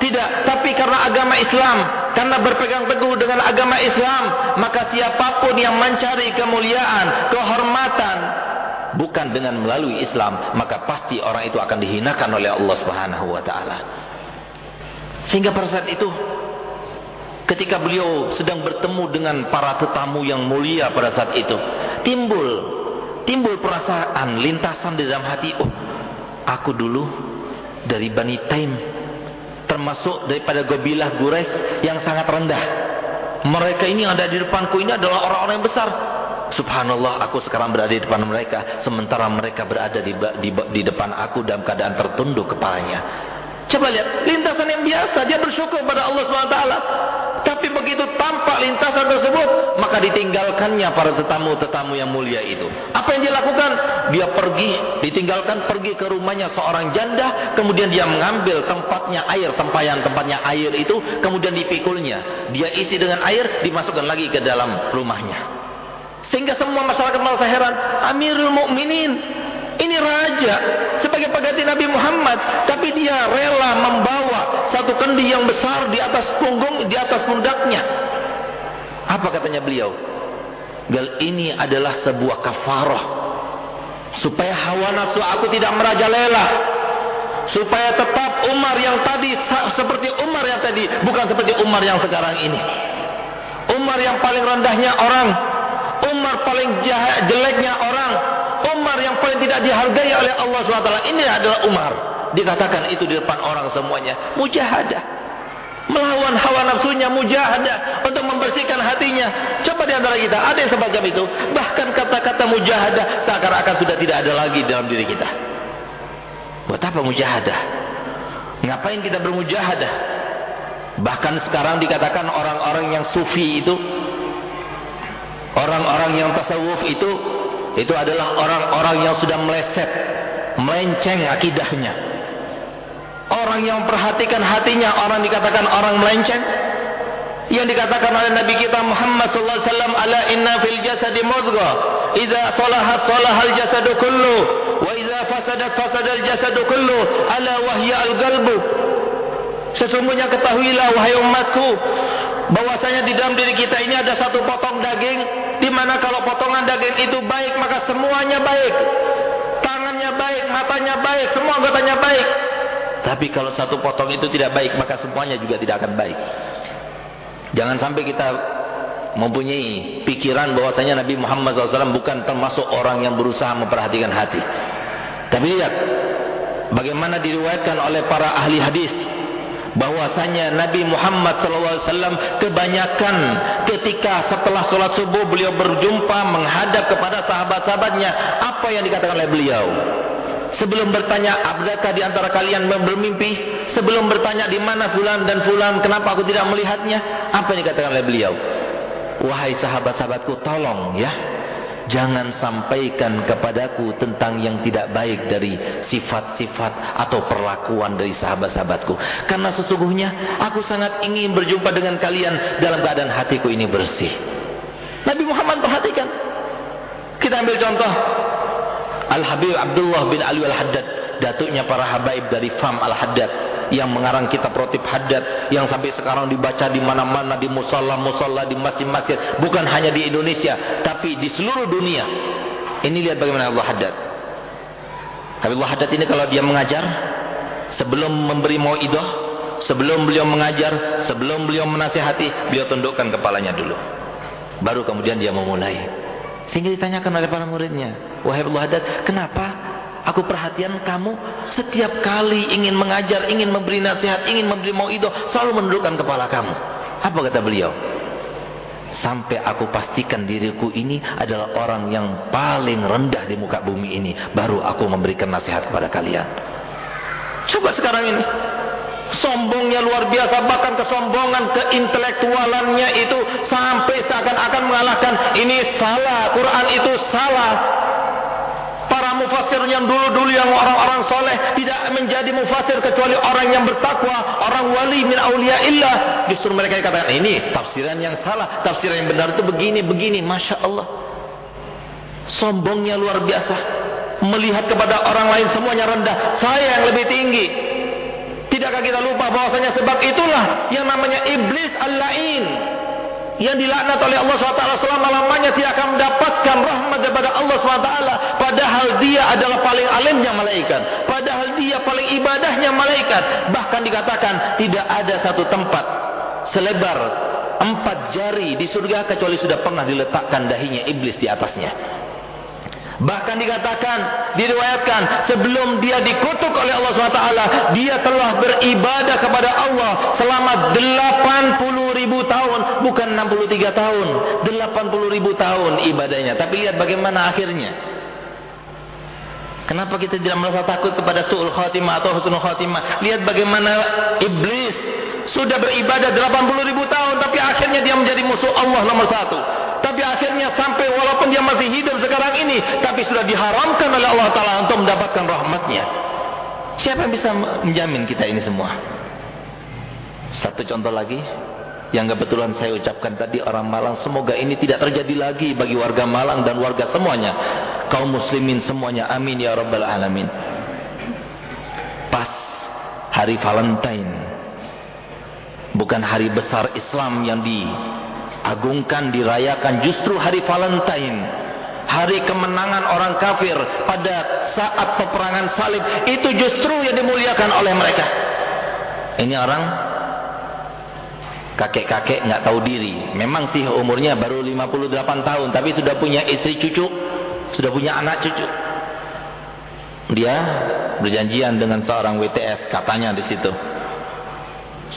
tidak, tapi karena agama Islam. Karena berpegang teguh dengan agama Islam, maka siapapun yang mencari kemuliaan, kehormatan bukan dengan melalui Islam, maka pasti orang itu akan dihinakan oleh Allah Subhanahu wa taala. Sehingga pada saat itu, ketika beliau sedang bertemu dengan para tetamu yang mulia pada saat itu, timbul perasaan, lintasan di dalam hati, oh, aku dulu dari Bani Taim, termasuk daripada kabilah Quraisy yang sangat rendah. Mereka ini yang ada di depanku ini adalah orang-orang yang besar. Subhanallah, aku sekarang berada di depan mereka, sementara mereka berada di depan aku dalam keadaan tertunduk kepalanya. Coba lihat, lintasan yang biasa, dia bersyukur pada Allah SWT. Tapi begitu tampak lintasan tersebut, maka ditinggalkannya para tetamu-tetamu yang mulia itu. Apa yang dia lakukan? Dia pergi ke rumahnya seorang janda, kemudian dia mengambil tempatnya air, tempatnya air itu, kemudian dipikulnya. Dia isi dengan air, dimasukkan lagi ke dalam rumahnya. Sehingga semua masyarakat merasa heran, Amirul Mukminin, ini raja sebagai pengganti Nabi Muhammad, tapi dia rela membawa satu kendi yang besar di atas pundaknya. Apa katanya beliau? Ini adalah sebuah kafarah supaya hawa nafsu aku tidak merajalela, supaya tetap Umar yang tadi seperti Umar yang tadi, bukan seperti Umar yang sekarang ini. Umar yang paling rendahnya orang, Umar paling jeleknya orang, Umar yang paling tidak dihargai oleh Allah SWT. Ini adalah Umar. Dikatakan itu di depan orang semuanya. Mujahadah, melawan hawa nafsunya, mujahadah untuk membersihkan hatinya. Coba di antara kita ada yang semacam itu. Bahkan kata-kata mujahadah seakan-akan sudah tidak ada lagi dalam diri kita. Buat apa mujahadah? Ngapain kita bermujahadah? Bahkan sekarang dikatakan orang-orang yang sufi itu, orang-orang yang tasawuf itu adalah orang-orang yang sudah melenceng akidahnya. Orang yang perhatikan hatinya, orang dikatakan orang melenceng. Yang dikatakan oleh Nabi kita Muhammad sallallahu alaihi wasallam, ala inna fil jasadi mudghah, idza salahat salahal jasadu kullu, wa idza fasadat fasadal jasadu kullu ala wahya al-qalbu. Sesungguhnya ketahuilah wahai umatku, bahwasanya di dalam diri kita ini ada satu potong daging, di mana kalau potongan daging itu baik maka semuanya baik, tangannya baik, matanya baik, semua anggotanya baik. Tapi kalau satu potong itu tidak baik maka semuanya juga tidak akan baik. Jangan sampai kita mempunyai pikiran bahwasanya Nabi Muhammad SAW bukan termasuk orang yang berusaha memperhatikan hati. Tapi lihat bagaimana diriwayatkan oleh para ahli hadis bahwasanya Nabi Muhammad SAW kebanyakan ketika setelah sholat subuh beliau berjumpa menghadap kepada sahabat-sahabatnya, apa yang dikatakan oleh beliau? Sebelum bertanya, adakah di antara kalian bermimpi? Sebelum bertanya di mana fulan dan fulan, kenapa aku tidak melihatnya? Apa yang dikatakan oleh beliau? Wahai sahabat-sahabatku, tolong ya, jangan sampaikan kepadaku tentang yang tidak baik dari sifat-sifat atau perlakuan dari sahabat-sahabatku. Karena sesungguhnya aku sangat ingin berjumpa dengan kalian dalam keadaan hatiku ini bersih. Nabi Muhammad perhatikan. Kita ambil contoh Al-Habib Abdullah bin Ali Al-Haddad, datuknya para habaib dari Fam Al-Haddad, yang mengarang kitab Rotib Haddad, yang sampai sekarang dibaca di mana-mana, di musalla-musalla, di masjid-masjid, bukan hanya di Indonesia tapi di seluruh dunia. Ini lihat bagaimana Allah Haddad. Habibullah Haddad ini kalau dia mengajar, sebelum memberi mauidhah, sebelum beliau mengajar, sebelum beliau menasihati, beliau tundukkan kepalanya dulu, baru kemudian dia memulai. Sehingga ditanyakan oleh para muridnya, wahai Habibullah Haddad, kenapa aku perhatian kamu setiap kali ingin mengajar, ingin memberi nasihat, ingin memberi mauidhah, selalu menundukkan kepala kamu? Apa kata beliau? Sampai aku pastikan diriku ini adalah orang yang paling rendah di muka bumi ini, baru aku memberikan nasihat kepada kalian. Coba sekarang ini, sombongnya luar biasa, bahkan kesombongan, keintelektualannya itu sampai seakan-akan mengalahkan. Ini salah, Quran itu salah. Para mufassir yang dulu-dulu, yang orang-orang soleh, tidak menjadi mufassir kecuali orang yang bertakwa, orang wali min auliyaillah. Justru mereka katakan ini tafsiran yang salah, tafsiran yang benar itu begini-begini. Masya Allah, sombongnya luar biasa, melihat kepada orang lain semuanya rendah, saya yang lebih tinggi. Tidakkah kita lupa bahwasanya sebab itulah yang namanya iblis al-la'in, yang dilaknat oleh Allah SWT, selama-lamanya tidak akan mendapatkan rahmat daripada Allah SWT, padahal dia adalah paling alimnya malaikat, padahal dia paling ibadahnya malaikat. Bahkan dikatakan tidak ada satu tempat selebar 4 jari di surga kecuali sudah pernah diletakkan dahinya iblis di atasnya. Bahkan dikatakan, diriwayatkan, sebelum dia dikutuk oleh Allah SWT, dia telah beribadah kepada Allah selama 80.000 tahun, bukan 63 tahun, 80.000 tahun ibadahnya. Tapi lihat bagaimana akhirnya. Kenapa kita tidak merasa takut kepada su'ul khatimah atau husnul khatimah? Lihat bagaimana iblis sudah beribadah 80.000 tahun, tapi akhirnya dia menjadi musuh Allah nomor 1. Tapi akhirnya sampai walaupun dia masih hidup sekarang ini, tapi sudah diharamkan oleh Allah Ta'ala untuk mendapatkan rahmatnya. Siapa yang bisa menjamin kita ini semua? Satu contoh lagi yang kebetulan saya ucapkan tadi, orang Malang, semoga ini tidak terjadi lagi bagi warga Malang dan warga semuanya, kaum muslimin semuanya, amin ya rabbal alamin. Pas hari Valentine, bukan hari besar Islam yang diagungkan, dirayakan, justru hari Valentine, hari kemenangan orang kafir pada saat peperangan salib, itu justru yang dimuliakan oleh mereka. Ini orang kakek-kakek nggak tahu diri, memang sih umurnya baru 58 tahun, tapi sudah punya istri cucu, sudah punya anak cucu. Dia berjanjian dengan seorang WTS, katanya di situ,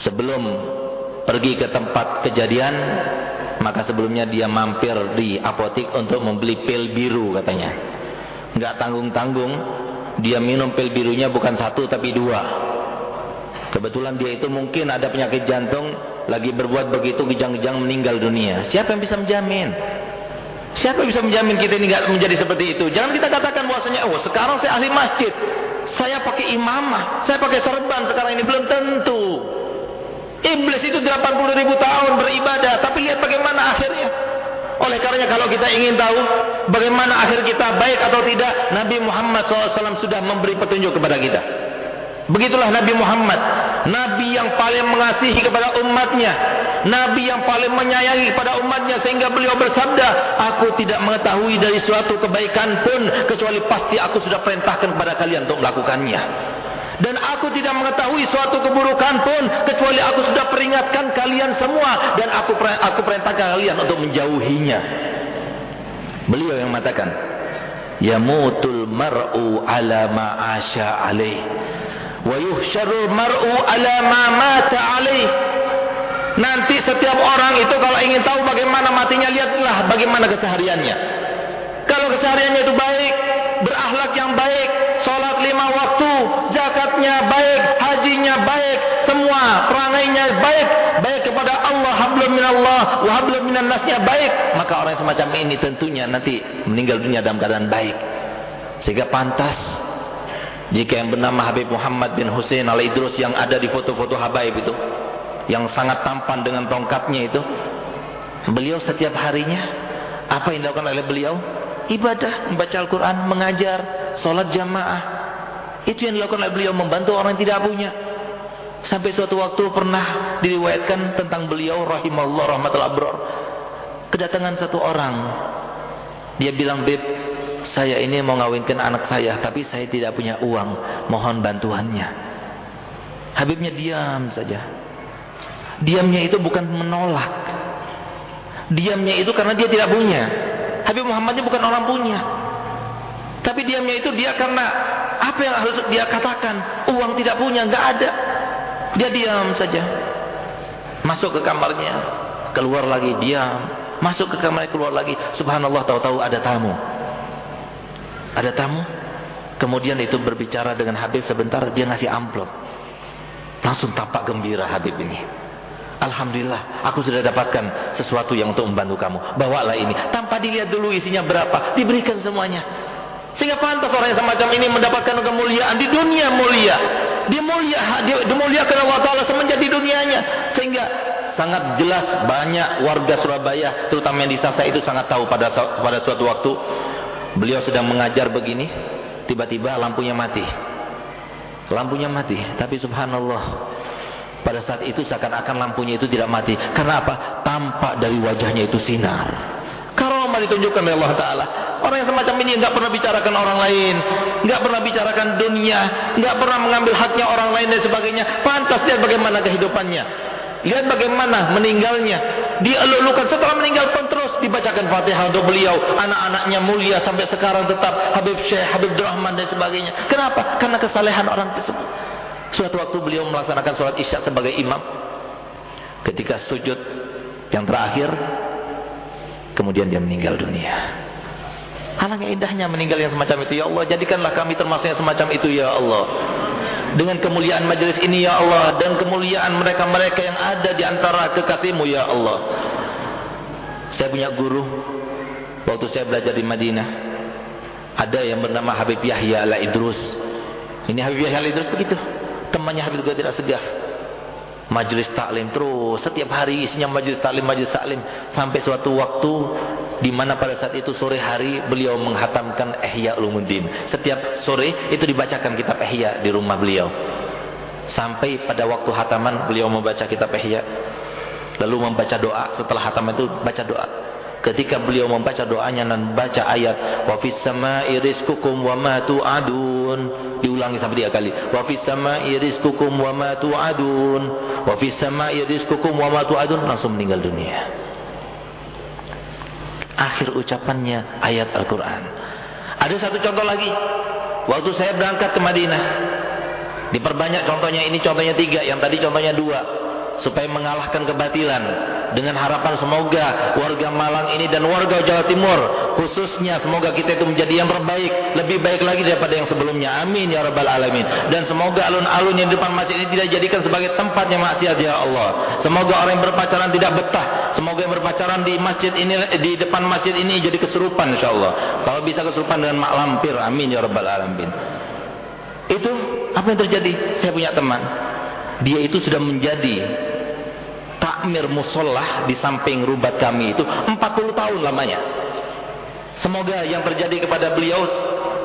sebelum pergi ke tempat kejadian, maka sebelumnya dia mampir di apotik untuk membeli pil biru, katanya. Nggak tanggung-tanggung, dia minum pil birunya bukan 1 tapi 2. Kebetulan dia itu mungkin ada penyakit jantung, lagi berbuat begitu, kejang-kejang meninggal dunia. Siapa yang bisa menjamin? Siapa yang bisa menjamin kita ini nggak menjadi seperti itu? Jangan kita katakan bahwasanya, oh sekarang saya ahli masjid, saya pakai imamah, saya pakai serban sekarang ini. Belum tentu. Iblis itu 80.000 tahun beribadah, tapi lihat bagaimana akhirnya. Oleh karenanya kalau kita ingin tahu bagaimana akhir kita baik atau tidak, Nabi Muhammad SAW sudah memberi petunjuk kepada kita. Begitulah Nabi Muhammad, Nabi yang paling mengasihi kepada umatnya, Nabi yang paling menyayangi kepada umatnya, sehingga beliau bersabda, aku tidak mengetahui dari suatu kebaikan pun kecuali pasti aku sudah perintahkan kepada kalian untuk melakukannya, dan aku tidak mengetahui suatu keburukan pun kecuali aku sudah peringatkan kalian semua, dan aku perintahkan kalian untuk menjauhinya. Beliau yang mengatakan, yamutul mar'u ala ma asya alaih wa yuhsyarul mar'u ala ma mata alaih. Nanti setiap orang itu kalau ingin tahu bagaimana matinya, lihatlah bagaimana kesehariannya. Kalau kesehariannya itu baik, berakhlak yang baik, sholat 5 waktu, zakatnya baik, hajinya baik, semua perangainya baik, baik kepada Allah, hablum minallah wa hablum minan nasnya baik, maka orang semacam ini tentunya nanti meninggal dunia dalam keadaan baik. Sehingga pantas jika yang bernama Habib Muhammad bin Hussein al-Idrus yang ada di foto-foto Habaib itu, yang sangat tampan dengan tongkatnya itu, beliau setiap harinya apa yang dilakukan oleh beliau? Ibadah, membaca Al-Quran, mengajar, sholat jamaah. Itu yang dilakukan oleh beliau, membantu orang yang tidak punya. Sampai suatu waktu pernah diriwayatkan tentang beliau rahimahullah rahmatul abrar, kedatangan satu orang, dia bilang, Beb, saya ini mau ngawinkan anak saya, tapi saya tidak punya uang, mohon bantuannya. Habibnya diam saja. Diamnya itu bukan menolak, diamnya itu karena dia tidak punya. Habib Muhammadnya bukan orang punya, tapi diamnya itu dia karena apa yang harus dia katakan, uang tidak punya, nggak ada. Dia diam saja. Masuk ke kamarnya, keluar lagi, diam. Masuk ke kamarnya, keluar lagi. Subhanallah, tahu-tahu ada tamu. Ada tamu. Kemudian itu berbicara dengan Habib sebentar, dia ngasih amplop. Langsung tampak gembira Habib ini. Alhamdulillah, aku sudah dapatkan sesuatu yang untuk membantu kamu. Bawalah ini. Tanpa dilihat dulu isinya berapa, diberikan semuanya. Sehingga pantas orang yang semacam ini mendapatkan kemuliaan di dunia mulia. Dia dimuliakan Allah Ta'ala semenjak di dunianya. Sehingga sangat jelas banyak warga Surabaya, terutama yang di Sasa itu sangat tahu pada suatu waktu beliau sedang mengajar begini, tiba-tiba lampunya mati. Lampunya mati, tapi subhanallah, pada saat itu seakan-akan lampunya itu tidak mati. Karena apa? Tampak dari wajahnya itu sinar. Karomah ditunjukkan oleh Allah Ta'ala. Orang yang semacam ini nggak pernah bicarakan orang lain, nggak pernah bicarakan dunia, nggak pernah mengambil haknya orang lain dan sebagainya. Pantas lihat bagaimana kehidupannya, lihat bagaimana meninggalnya. Dielulukan setelah meninggal pun terus dibacakan Fatihah untuk beliau. Anak-anaknya mulia sampai sekarang tetap Habib Syekh, Habib Rahman dan sebagainya. Kenapa? Karena kesalehan orang tersebut. Suatu waktu beliau melaksanakan sholat isya sebagai imam. Ketika sujud yang terakhir, kemudian dia meninggal dunia. Alangkah indahnya meninggal yang semacam itu. Ya Allah, jadikanlah kami termasuk yang semacam itu ya Allah. Dengan kemuliaan majelis ini ya Allah, dan kemuliaan mereka-mereka yang ada di antara kekasih-Mu ya Allah. Saya punya guru waktu saya belajar di Madinah. Ada yang bernama Habib Yahya al-Idrus. Ini Habib Yahya al-Idrus begitu. Temannya Habib juga tidak segar. Majelis taklim terus, setiap hari isinya majelis taklim, sampai suatu waktu di mana pada saat itu sore hari beliau menghatamkan Ihya Ulumuddin. Setiap sore itu dibacakan kitab Ihya di rumah beliau. Sampai pada waktu hataman beliau membaca kitab Ihya, lalu membaca doa. Setelah hataman itu baca doa. Ketika beliau membaca doanya dan baca ayat wa fis samaa'i rizqukum wa ma tu'adun, diulangi sampai 3 kali. Wa fis samaa'i rizqukum wa ma tu'adun, wa fis samaa'i rizqukum wa ma tu'adun, langsung meninggal dunia. Akhir ucapannya ayat Al-Quran. Ada satu contoh lagi. Waktu saya berangkat ke Madinah, diperbanyak contohnya, ini contohnya 3, yang tadi contohnya 2, supaya mengalahkan kebatilan, dengan harapan semoga warga Malang ini dan warga Jawa Timur khususnya, semoga kita itu menjadi yang terbaik, lebih baik lagi daripada yang sebelumnya. Amin ya rabbal alamin. Dan semoga alun-alun yang di depan masjid ini tidak dijadikan sebagai tempatnya maksiat ya Allah. Semoga orang yang berpacaran tidak betah. Semoga yang berpacaran di masjid ini, di depan masjid ini jadi kesurupan insyaallah. Kalau bisa kesurupan dengan mak lampir. Amin ya rabbal alamin. Itu apa yang terjadi? Saya punya teman, dia itu sudah menjadi takmir musolah di samping rubat kami itu 40 tahun lamanya. Semoga yang terjadi kepada beliau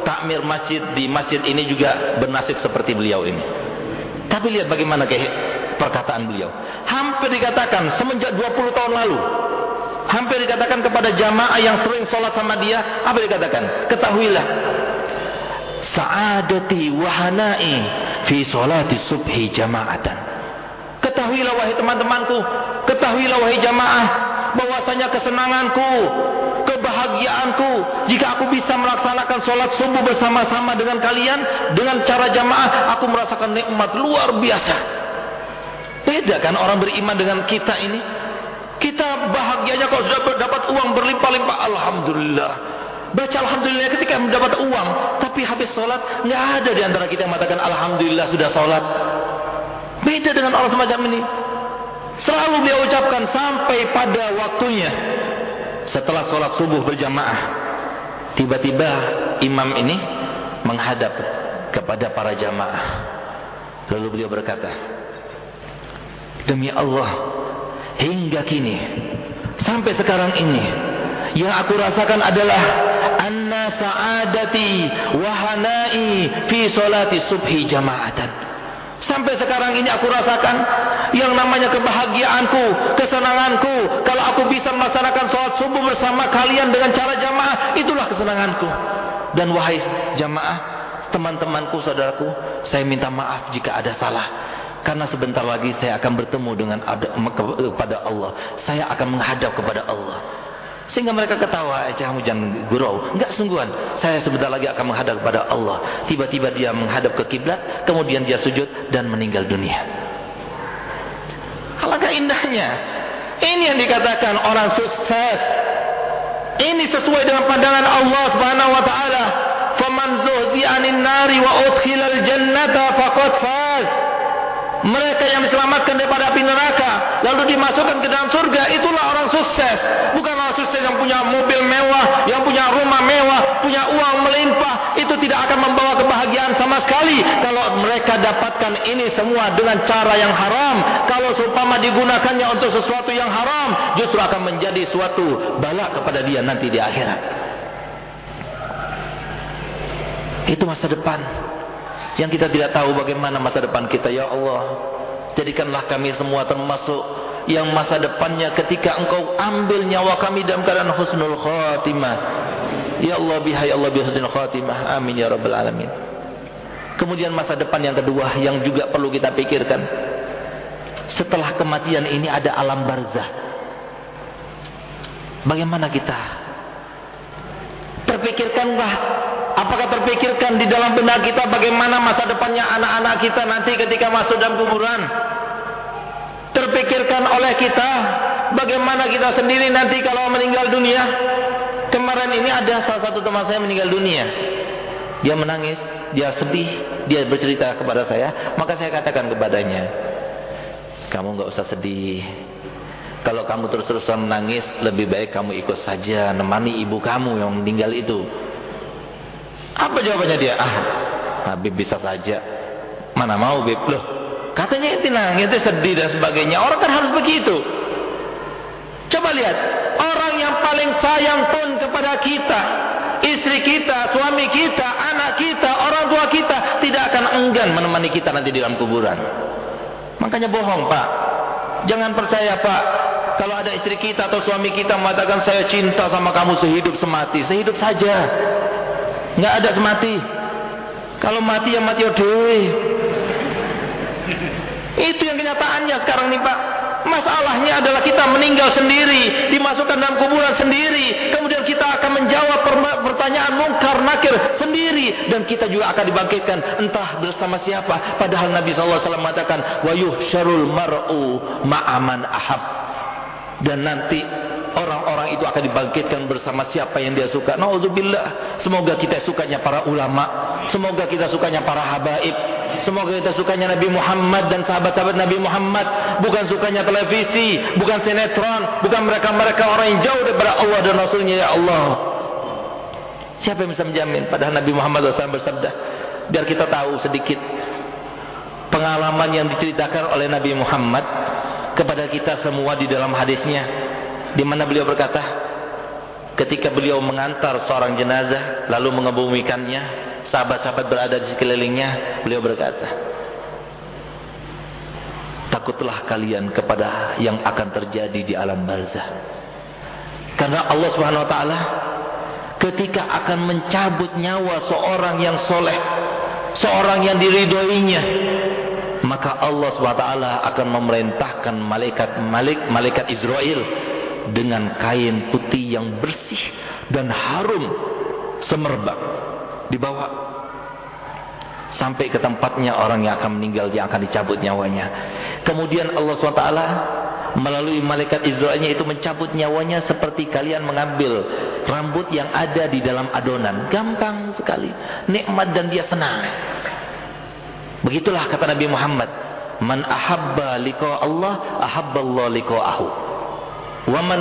takmir masjid di masjid ini juga bernasib seperti beliau ini. Tapi lihat bagaimana perkataan beliau. Hampir dikatakan semenjak 20 tahun lalu, hampir dikatakan kepada jamaah yang sering sholat sama dia, apa dikatakan? Ketahuilah, sa'adati wa hanai fi sholati subhi jama'atan. Ketahuilah wahai teman-temanku, ketahuilah wahai jamaah, bahwasanya kesenanganku, kebahagiaanku jika aku bisa melaksanakan sholat subuh bersama-sama dengan kalian dengan cara jamaah, aku merasakan nikmat luar biasa. Beda kan orang beriman dengan kita ini? Kita bahagianya kalau sudah dapat uang berlimpah-limpah, alhamdulillah. Baca alhamdulillah ketika mendapat uang, tapi habis sholat nggak ada di antara kita yang mengatakan alhamdulillah sudah sholat. Beda dengan orang semacam ini. Selalu dia ucapkan sampai pada waktunya. Setelah sholat subuh berjamaah, tiba-tiba imam ini menghadap kepada para jamaah. Lalu beliau berkata, demi Allah, hingga kini, sampai sekarang ini, yang aku rasakan adalah anna sa'adati wa hanai fi sholati subhi jama'atan. Sampai sekarang ini aku rasakan yang namanya kebahagiaanku, kesenanganku kalau aku bisa melaksanakan sholat subuh bersama kalian dengan cara jamaah, itulah kesenanganku. Dan wahai jamaah, teman-temanku, saudaraku, saya minta maaf jika ada salah, karena sebentar lagi saya akan bertemu dengan kepada Allah, saya akan menghadap kepada Allah. Sehingga mereka ketawa, kamu jangan gurau. Enggak, sungguhan, saya sebentar lagi akan menghadap kepada Allah. Tiba-tiba dia menghadap ke kiblat, kemudian dia sujud dan meninggal dunia. Alangkah indahnya. Ini yang dikatakan orang sukses. Ini sesuai dengan pandangan Allah Subhanahu wa taala. Faman zuhzi'a 'anil nari wa udkhilal jannata faqad faz. Mereka yang diselamatkan daripada api neraka lalu dimasukkan ke dalam surga, itulah orang sukses. Bukan orang sukses yang punya mobil mewah, yang punya rumah mewah, punya uang melimpah. Itu tidak akan membawa kebahagiaan sama sekali kalau mereka dapatkan ini semua dengan cara yang haram. Kalau seumpama digunakannya untuk sesuatu yang haram, justru akan menjadi suatu bala kepada dia nanti di akhirat. Itu masa depan yang kita tidak tahu bagaimana masa depan kita. Ya Allah, jadikanlah kami semua termasuk yang masa depannya ketika Engkau ambil nyawa kami dalam keadaan husnul khatimah. Ya Allah, bihai Allah bihusnul khatimah, amin ya rabbal alamin. Kemudian masa depan yang kedua yang juga perlu kita pikirkan, setelah kematian ini ada alam barzah. Bagaimana kita terpikirkanlah, apakah terpikirkan di dalam benak kita bagaimana masa depannya anak-anak kita nanti ketika masuk dalam kuburan? Terpikirkan oleh kita bagaimana kita sendiri nanti kalau meninggal dunia? Kemarin ini ada salah satu teman saya meninggal dunia. Dia menangis, dia sedih, dia bercerita kepada saya. Maka saya katakan kepadanya, kamu gak usah sedih. Kalau kamu terus-terusan menangis, lebih baik kamu ikut saja nemani ibu kamu yang meninggal itu. Apa jawabannya dia? Habib bisa saja. Mana mau Bib? Loh, katanya itu nangis, itu sedih dan sebagainya. Orang kan harus begitu. Coba lihat, orang yang paling sayang pun kepada kita, istri kita, suami kita, anak kita, orang tua kita, tidak akan enggan menemani kita nanti di dalam kuburan. Makanya bohong, Pak. Jangan percaya, Pak, kalau ada istri kita atau suami kita mengatakan saya cinta sama kamu sehidup semati. Sehidup saja, nggak ada semati. Kalau mati ya mati dewe. Itu yang kenyataannya sekarang nih, Pak. Masalahnya adalah kita meninggal sendiri, dimasukkan dalam kuburan sendiri, kemudian kita akan menjawab pertanyaan mungkar nakir sendiri, dan kita juga akan dibangkitkan entah bersama siapa. Padahal Nabi SAW mengatakan wa yuhsyarul mar'u ma'aman ahab, dan nanti orang-orang itu akan dibangkitkan bersama siapa yang dia suka. Nauzubillah. Semoga kita sukanya para ulama, semoga kita sukanya para habaib, semoga kita sukanya Nabi Muhammad dan sahabat-sahabat Nabi Muhammad, bukan sukanya televisi, bukan sinetron, bukan mereka-mereka orang yang jauh daripada Allah dan Rasulnya. Ya Allah, siapa yang bisa menjamin? Padahal Nabi Muhammad SAW bersabda, biar kita tahu sedikit pengalaman yang diceritakan oleh Nabi Muhammad kepada kita semua di dalam hadisnya, di mana beliau berkata, ketika beliau mengantar seorang jenazah lalu mengebumikannya, sahabat-sahabat berada di sekelilingnya, beliau berkata, takutlah kalian kepada yang akan terjadi di alam barzah. Karena Allah Subhanahu wa taala ketika akan mencabut nyawa seorang yang soleh, seorang yang diridhoinya, maka Allah SWT akan memerintahkan malaikat Israel dengan kain putih yang bersih dan harum semerbak, dibawa sampai ke tempatnya orang yang akan meninggal, yang akan dicabut nyawanya. Kemudian Allah SWT melalui malaikat Israelnya itu mencabut nyawanya seperti kalian mengambil rambut yang ada di dalam adonan. Gampang sekali, nikmat, dan dia senang. Begitulah kata Nabi Muhammad, man ahabba liqa Allah ahabba Allah liqa'ahu, wa man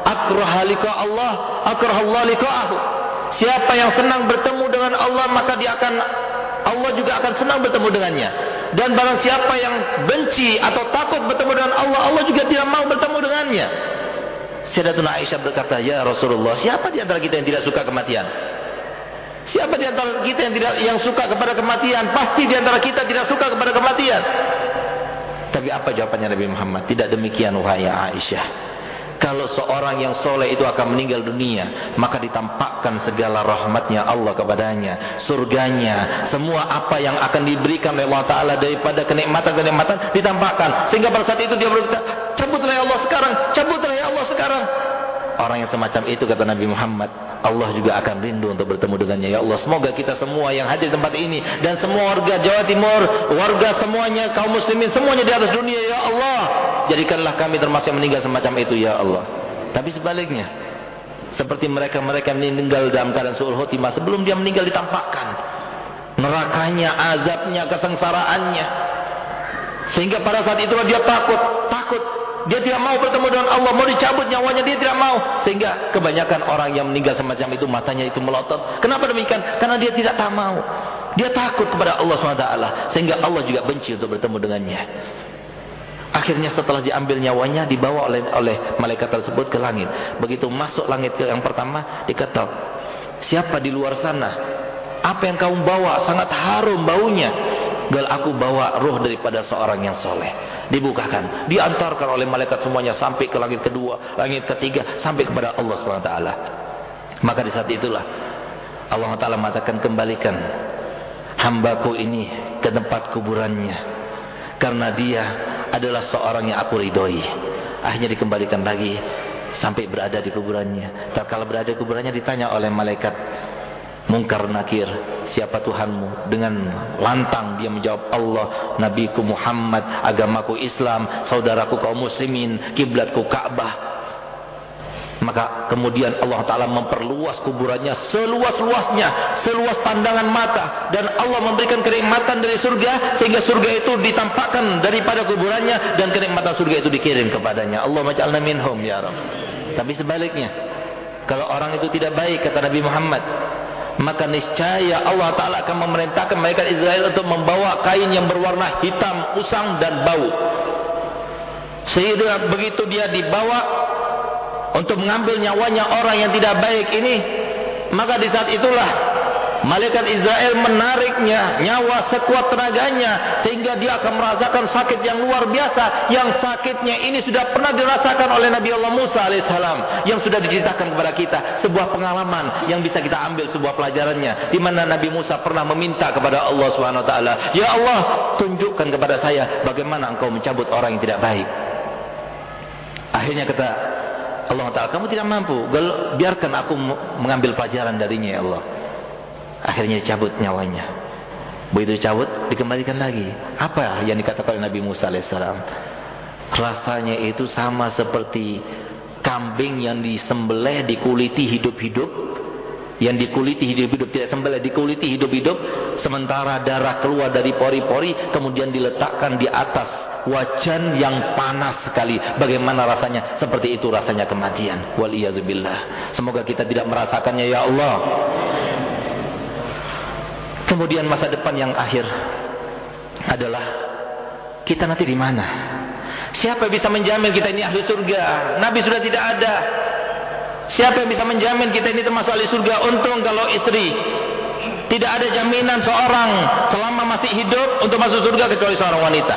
akraha liqa Allah akraha Allah liqa'ahu. Siapa yang senang bertemu dengan Allah, maka Allah juga akan senang bertemu dengannya. Dan barang siapa yang benci atau takut bertemu dengan Allah, Allah juga tidak mau bertemu dengannya. Sayyidatuna Aisyah berkata, ya Rasulullah, siapa di antara kita yang tidak suka kematian? Siapa di antara kita yang suka kepada kematian? Pasti di antara kita tidak suka kepada kematian. Tapi apa jawabannya Nabi Muhammad? Tidak demikian wahai Aisyah. Kalau seorang yang soleh itu akan meninggal dunia, maka ditampakkan segala rahmatnya Allah kepadanya, surganya, semua apa yang akan diberikan oleh Allah Ta'ala daripada kenikmatan-kenikmatan ditampakkan. Sehingga pada saat itu dia berkata, cabutlah ya Allah sekarang, cabutlah ya Allah sekarang. Orang yang semacam itu, kata Nabi Muhammad, Allah juga akan rindu untuk bertemu dengannya. Ya Allah, semoga kita semua yang hadir di tempat ini dan semua warga Jawa Timur, warga semuanya, kaum muslimin semuanya di atas dunia, ya Allah, jadikanlah kami termasuk yang meninggal semacam itu, ya Allah. Tapi sebaliknya, seperti mereka-mereka meninggal dalam keadaan su'ul khotimah, sebelum dia meninggal ditampakkan nerakanya, azabnya, kesengsaraannya, sehingga pada saat itulah dia takut. Dia tidak mau bertemu dengan Allah, mau dicabut nyawanya, dia tidak mau. Sehingga kebanyakan orang yang meninggal semacam itu, matanya itu melotot. Kenapa demikian? Karena dia tidak mau. Dia takut kepada Allah SWT, sehingga Allah juga benci untuk bertemu dengannya. Akhirnya setelah diambil nyawanya, dibawa oleh malaikat tersebut ke langit. Begitu masuk langit yang pertama, diketok, siapa di luar sana? Apa yang kamu bawa? Sangat harum baunya. Gal, aku bawa ruh daripada seorang yang soleh. Dibukakan, diantarkan oleh malaikat semuanya sampai ke langit kedua, langit ketiga, sampai kepada Allah SWT. Maka di saat itulah Allah Ta'ala mengatakan, kembalikan hambaku ini ke tempat kuburannya, karena dia adalah seorang yang aku ridhoi. Akhirnya dikembalikan lagi sampai berada di kuburannya. Tatkala berada di kuburannya, ditanya oleh malaikat Munkar Nakir, siapa Tuhanmu? Dengan lantang dia menjawab, Allah, Nabiku Muhammad, agamaku Islam, saudaraku kaum muslimin, kiblatku Ka'bah. Maka kemudian Allah Ta'ala memperluas kuburannya seluas-luasnya, seluas pandangan mata, dan Allah memberikan kenikmatan dari surga, sehingga surga itu ditampakkan daripada kuburannya, dan kenikmatan surga itu dikirim kepadanya. Allahumma ja'alna minhum ya Rabb. Tapi sebaliknya, kalau orang itu tidak baik, kata Nabi Muhammad, maka niscaya Allah Ta'ala akan memerintahkan malaikat Israel untuk membawa kain yang berwarna hitam, usang, dan bau. Sehingga begitu dia dibawa untuk mengambil nyawanya orang yang tidak baik ini, maka di saat itulah malaikat Israel menariknya nyawa sekuat tenaganya, sehingga dia akan merasakan sakit yang luar biasa. Yang sakitnya ini sudah pernah dirasakan oleh Nabi Allah Musa alaihissalam, yang sudah diceritakan kepada kita, sebuah pengalaman yang bisa kita ambil sebuah pelajarannya, di mana Nabi Musa pernah meminta kepada Allah Subhanahu Wa Taala, ya Allah, tunjukkan kepada saya bagaimana engkau mencabut orang yang tidak baik. Akhirnya kata Allah Ta'ala, kamu tidak mampu, biarkan aku mengambil pelajaran darinya ya Allah. Akhirnya dicabut nyawanya. Begitu dicabut, dikembalikan lagi. Apa yang dikatakan oleh Nabi Musa alaihissalam? Rasanya itu sama seperti kambing yang disembelih, dikuliti hidup-hidup. Yang dikuliti hidup-hidup, tidak sembelih, dikuliti hidup-hidup, sementara darah keluar dari pori-pori, kemudian diletakkan di atas wajan yang panas sekali. Bagaimana rasanya? Seperti itu rasanya kematian. Waliyazubillah. Semoga kita tidak merasakannya ya Allah. Kemudian masa depan yang akhir adalah kita nanti di mana? Siapa yang bisa menjamin kita ini ahli surga? Nabi sudah tidak ada. Siapa yang bisa menjamin kita ini termasuk ahli surga? Untung kalau istri. Tidak ada jaminan seorang selama masih hidup untuk masuk surga kecuali seorang wanita.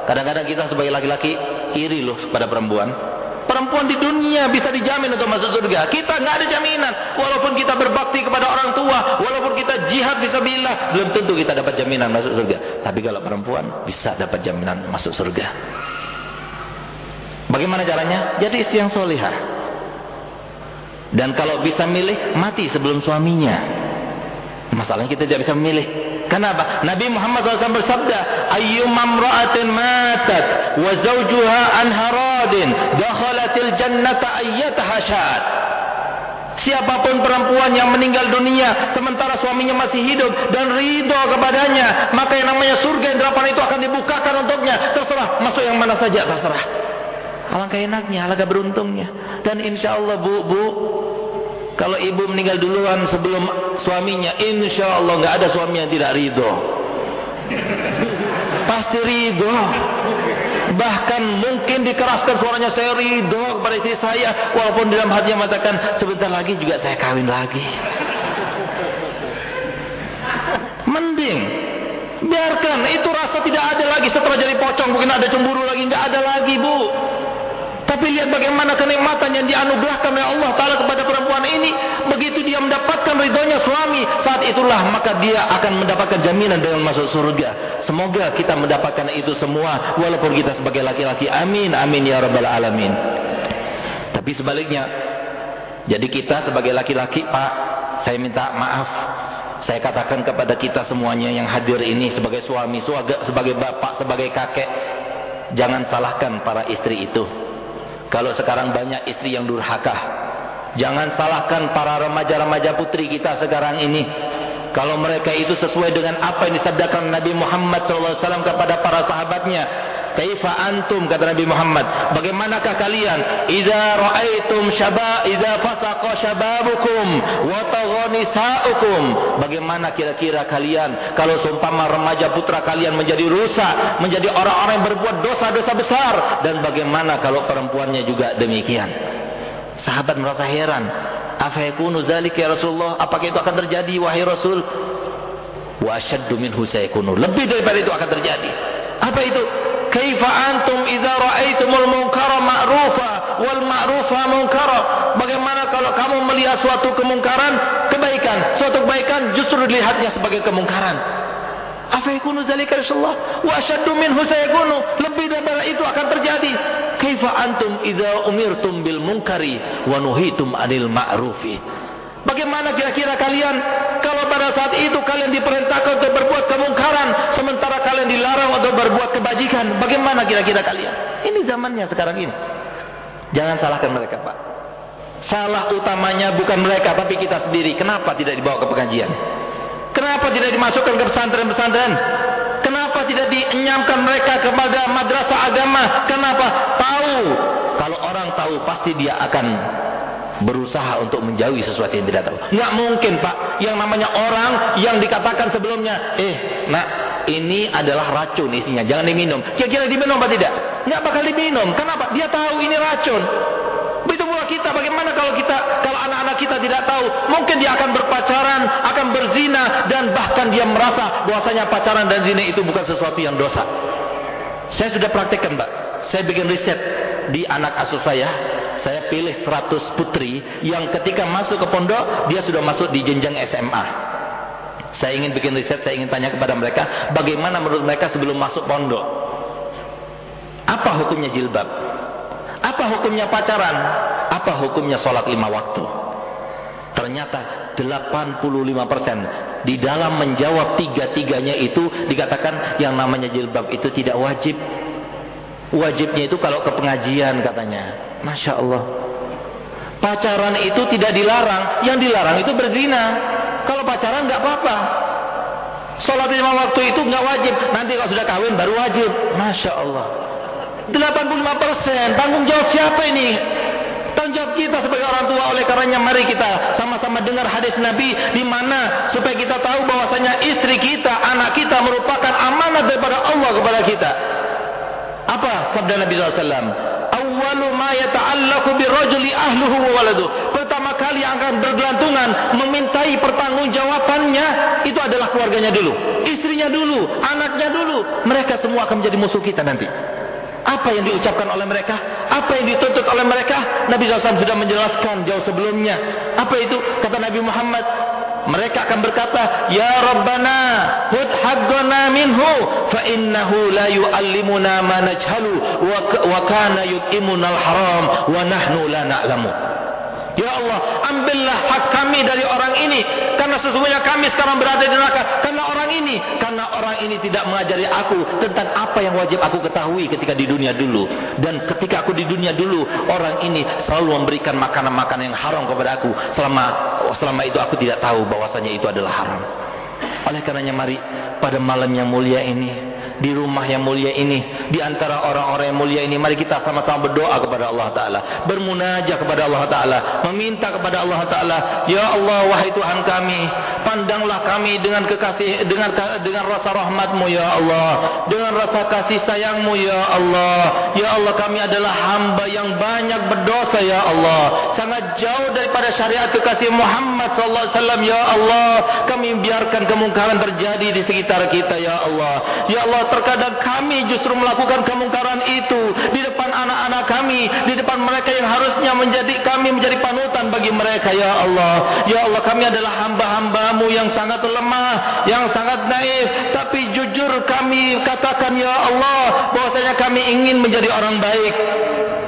Kadang-kadang kita sebagai laki-laki iri loh pada perempuan. Perempuan di dunia bisa dijamin untuk masuk surga. Kita nggak ada jaminan. Walaupun kita berbakti kepada orang tua, walaupun kita jihad fisabilillah, belum tentu kita dapat jaminan masuk surga. Tapi kalau perempuan bisa dapat jaminan masuk surga. Bagaimana caranya? Jadi istri yang solihah. Dan kalau bisa milih, mati sebelum suaminya. Masalahnya kita tidak bisa memilih. Kenapa? Nabi Muhammad SAW bersabda, ayyumam ra'atin matat wa zawjuha anharadin dakhalatil jannata ayyataha sya'at. Siapapun perempuan yang meninggal dunia sementara suaminya masih hidup dan ridho kepadanya, maka yang namanya surga yang delapan itu akan dibukakan untuknya. Terserah masuk yang mana saja, terserah. Alangkah enaknya, alangkah beruntungnya. Dan insya Allah bu, kalau ibu meninggal duluan sebelum suaminya, insya Allah nggak ada suami yang tidak ridho. Pasti ridho. Bahkan mungkin dikeraskan suaranya, saya ridho kepada istri saya, walaupun dalam hatinya mengatakan sebentar lagi juga saya kawin lagi. Mending biarkan itu rasa tidak ada lagi. Setelah jadi pocong mungkin ada cemburu lagi, nggak ada lagi bu. Tapi lihat bagaimana kenikmatan yang dianugerahkan oleh Allah Ta'ala kepada perempuan ini. Begitu dia mendapatkan ridhonya suami, saat itulah maka dia akan mendapatkan jaminan dengan masuk surga. Semoga kita mendapatkan itu semua, walaupun kita sebagai laki-laki. Amin, amin ya rabbal alamin. Tapi sebaliknya, jadi kita sebagai laki-laki, Pak, saya minta maaf. Saya katakan kepada kita semuanya yang hadir ini, sebagai suami, sebagai bapak, sebagai kakek, jangan salahkan para istri itu. Kalau sekarang banyak istri yang durhaka, jangan salahkan para remaja-remaja putri kita sekarang ini. Kalau mereka itu sesuai dengan apa yang disabdakan Nabi Muhammad SAW kepada para sahabatnya. Kaifa antum, kata Nabi Muhammad, bagaimanakah kalian idza ra'aitum idza fasaqa syababukum wa taghanisaukum, bagaimana kira-kira kalian kalau seumpama remaja putra kalian menjadi rusak, menjadi orang-orang yang berbuat dosa-dosa besar, dan bagaimana kalau perempuannya juga demikian. Sahabat merasa heran, afa yakunu dzalika ya Rasulullah, apakah itu akan terjadi wahai Rasul? Wa asyaddu minhu sayakunu, lebih daripada itu akan terjadi. Apa itu? Kaifa antum idza ra'aitumul munkara ma'rufa wal ma'rufa munkara, bagaimana kalau kamu melihat suatu kemungkaran kebaikan, suatu kebaikan justru dilihatnya sebagai kemungkaran. Afa yakunu dzalika Rasulullah wa asyaddu minhu sayakunu, lebih daripada itu akan terjadi. Kaifa antum idza umirtum bil munkari wa nuhitum 'anil ma'rufi, bagaimana kira-kira kalian kalau pada saat itu kalian diperintahkan untuk berbuat kemungkaran, sementara kalian dilarang untuk berbuat kebajikan? Bagaimana kira-kira kalian? Ini zamannya sekarang ini. Jangan salahkan mereka, Pak. Salah utamanya bukan mereka, tapi kita sendiri. Kenapa tidak dibawa ke pengajian? Kenapa tidak dimasukkan ke pesantren-pesantren? Kenapa tidak dienyamkan mereka kepada madrasah agama? Kenapa? Tahu. Kalau orang tahu pasti dia akan berusaha untuk menjauhi sesuatu yang tidak tahu. Nggak mungkin, Pak, yang namanya orang yang dikatakan sebelumnya, nak, ini adalah racun isinya, jangan diminum. Kira-kira diminum apa tidak? Nggak bakal diminum. Kenapa? Dia tahu ini racun. Begitu pula kita, bagaimana kalau anak-anak kita tidak tahu? Mungkin dia akan berpacaran, akan berzina, dan bahkan dia merasa bahwasanya pacaran dan zina itu bukan sesuatu yang dosa. Saya sudah praktekkan, Pak. Saya bikin riset di anak asuh saya pilih 100 putri yang ketika masuk ke pondok dia sudah masuk di jenjang SMA. Saya ingin bikin riset, saya ingin tanya kepada mereka bagaimana menurut mereka sebelum masuk pondok. Apa hukumnya jilbab? Apa hukumnya pacaran? Apa hukumnya sholat 5 waktu? Ternyata 85% di dalam menjawab tiga-tiganya itu dikatakan yang namanya jilbab itu tidak wajib. Wajibnya itu kalau ke pengajian katanya. Masya Allah. Pacaran itu tidak dilarang, yang dilarang itu berzina. Kalau pacaran nggak apa-apa. Sholat 5 waktu itu nggak wajib. Nanti kalau sudah kawin baru wajib. Masya Allah. 85%. Tanggung jawab siapa ini? Tanggung jawab kita sebagai orang tua. Oleh karenanya mari kita sama-sama dengar hadis Nabi, di mana supaya kita tahu bahwasanya istri kita, anak kita merupakan amanat daripada Allah kepada kita. Apa sabda Nabi SAW, awwalu ma yata'allaqu birrajuli ahluhu wa waladuhu. Pertama kali yang akan bergelantungan memintai pertanggungjawabannya itu adalah keluarganya dulu, istrinya dulu, anaknya dulu. Mereka semua akan menjadi musuh kita nanti. Apa yang diucapkan oleh mereka, apa yang dituntut oleh mereka, Nabi SAW sudah menjelaskan jauh sebelumnya. Apa itu? Kata Nabi Muhammad, mereka akan berkata, ya Rabbana hud haqqana minhu fa innahu la yu'allimuna ma najhalu wa kana yut'imunal haram wa nahnu la na'lamu. Ya Allah, ambillah hak kami dari orang ini, karena sesungguhnya kami sekarang berada di neraka karena orang ini tidak mengajari aku tentang apa yang wajib aku ketahui ketika di dunia dulu. Dan ketika aku di dunia dulu, orang ini selalu memberikan makanan-makanan yang haram kepada aku, selama itu aku tidak tahu bahwasanya itu adalah haram. Oleh karenanya mari pada malam yang mulia ini, di rumah yang mulia ini, di antara orang-orang yang mulia ini, mari kita sama-sama berdoa kepada Allah Ta'ala, bermunajah kepada Allah Ta'ala, meminta kepada Allah Ta'ala, ya Allah, wahai Tuhan kami, pandanglah kami dengan kekasih, dengan rasa rahmat-Mu ya Allah, dengan rasa kasih sayang-Mu ya Allah. Ya Allah, kami adalah hamba yang banyak berdosa ya Allah, sangat jauh daripada syariat kekasih Muhammad SAW ya Allah. Kami biarkan kemungkaran terjadi di sekitar kita ya Allah. Ya Allah, terkadang kami justru melakukan kemungkaran itu di depan anak-anak kami, di depan mereka yang harusnya kami menjadi panutan bagi mereka ya Allah. Ya Allah, kami adalah hamba-hamba-Mu yang sangat lemah, yang sangat naif, tapi jujur kami katakan ya Allah, bahwasanya kami ingin menjadi orang baik,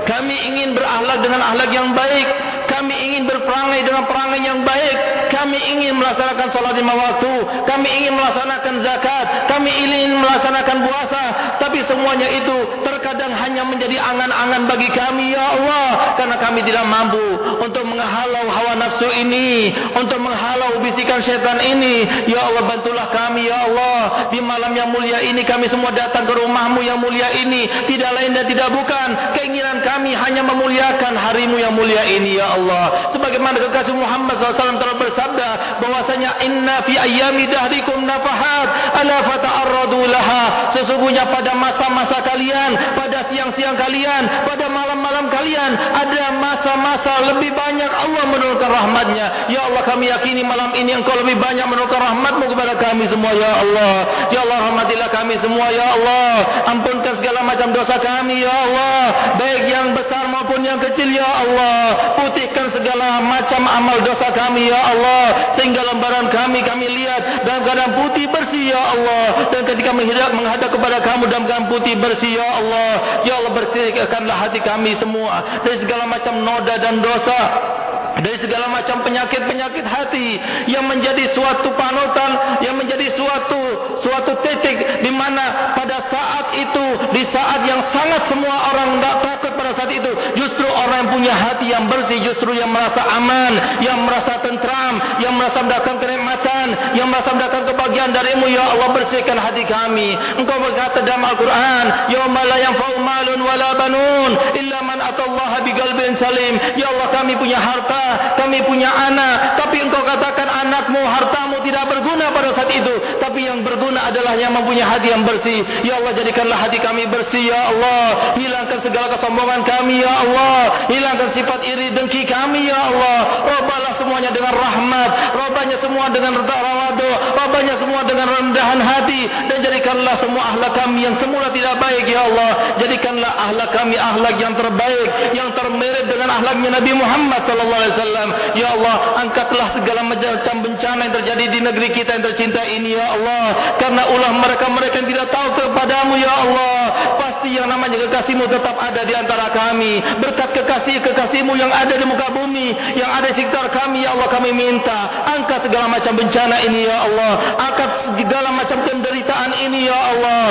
kami ingin berakhlak dengan akhlak yang baik, kami ingin berperangai dengan perangai yang baik, kami ingin melaksanakan salat 5 waktu, kami ingin melaksanakan zakat, kami ingin melaksanakan puasa, tapi semuanya itu terkadang hanya menjadi angan-angan bagi kami ya Allah, karena kami tidak mampu untuk menghalau hawa nafsu ini, untuk menghalau bisikan syaitan ini. Ya Allah, bantulah kami ya Allah. Di malam yang mulia ini kami semua datang ke rumah-Mu yang mulia ini, tidak lain dan tidak bukan keinginan kami hanya memuliakan hari-Mu yang mulia ini ya Allah. Sebagaimana kekasih Muhammad SAW telah bersabda bahwasanya inna fi ayyami dahrikum nafahat ala fata'arradu laha. Sesungguhnya pada masa-masa kalian, pada siang-siang kalian, pada malam-malam kalian, ada masa-masa lebih banyak Allah menurunkan rahmatnya. Ya Allah, kami yakini malam ini Engkau lebih banyak menurunkan rahmat-Mu kepada kami semua ya Allah. Ya Allah, rahmatilah kami semua ya Allah. Ampunkan segala macam dosa kami ya Allah, baik yang besar maupun yang kecil ya Allah. Putihkan segala macam amal dosa kami ya Allah, sehingga lembaran kami lihat dalam keadaan putih bersih ya Allah. Dan ketika menghadap kepada Kamu dalam keadaan putih bersih ya Allah. Ya Allah, bersihkanlah hati kami semua dari segala macam noda dan dosa, dari segala macam penyakit-penyakit hati yang menjadi suatu panutan, yang menjadi suatu titik di mana pada saat itu, di saat yang sangat semua orang tidak takut pada saat itu, justru orang yang punya hati yang bersih, justru yang merasa aman, yang merasa tentram, yang merasa mendapatkan kenikmatan, yang merasa mendapatkan kebahagiaan dari-Mu ya Allah. Bersihkan hati kami. Engkau berkata dalam Al-Quran, yauma la yanfa'u malun wala banun illa man atallaha biqalbin salim. Ya Allah, kami punya harta, kami punya anak, tapi Engkau katakan anakmu, hartamu tidak berguna pada saat itu, tapi yang berguna adalah yang mempunyai hati yang bersih. Ya Allah, jadikanlah hati kami bersih ya Allah. Hilangkan segala kesombongan kami ya Allah, hilangkan sifat iri dengki kami ya Allah. Robalah semuanya dengan rahmat, robanya semua dengan rawadu, robanya semua dengan rendahan hati, dan jadikanlah semua akhlak kami yang semula tidak baik ya Allah, jadikanlah akhlak kami akhlak yang terbaik, yang termirip dengan akhlaknya Nabi Muhammad SAW. Ya Allah, angkatlah segala macam bencana yang terjadi di negeri kita yang tercinta ini ya Allah, karena ulah mereka-mereka yang tidak tahu kepada-Mu ya Allah. Pasti yang namanya kekasih-Mu tetap ada di antara kami. Berkat kekasih-Mu yang ada di muka bumi, yang ada di sekitar kami ya Allah, kami minta angkat segala macam bencana ini ya Allah, angkat segala macam penderitaan ini ya Allah.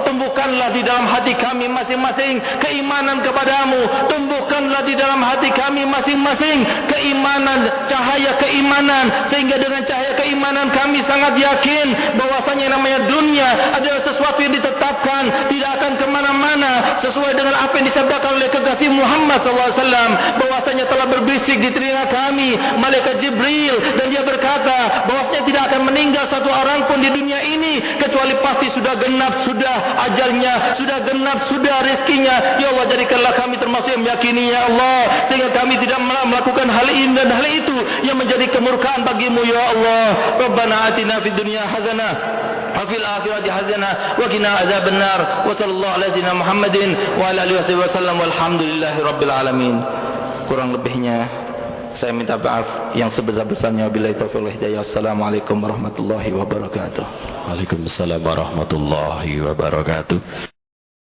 Tumbuhkanlah di dalam hati kami masing-masing keimanan kepada-Mu, tumbuhkanlah di dalam hati kami masing-masing keimanan, cahaya keimanan, sehingga dengan cahaya keimanan kami sangat yakin bahwasanya yang namanya dunia adalah sesuatu yang ditetapkan, tidak akan kemana-mana mana sesuai dengan apa yang disabdakan oleh kekasih Muhammad SAW, bahwasanya telah berbisik di telinga kami malaikat Jibril, dan dia berkata bahwasanya tidak akan meninggal satu orang pun di dunia ini kecuali pasti sudah genap sudah ajalnya, sudah genap sudah rezekinya. Ya Allah, jadikanlah kami termasuk yang meyakini ya Allah, sehingga kami tidak melakukan hal ini dan hal itu yang menjadi kemurkaan bagimu ya Allah. Rabbana atina fid dunya hasanah wa fil akhirati hasanah wa qina azabannar. Wa sallallahu ala sayyidina Muhammadin wa ala alihi wasallam walhamdulillahi rabbil alamin. Kurang lebihnya saya minta maaf yang sebesar-besarnya. Wabillahi taufiq wal hidayah. Assalamualaikum warahmatullahi wabarakatuh. Waalaikumsalam warahmatullahi wabarakatuh.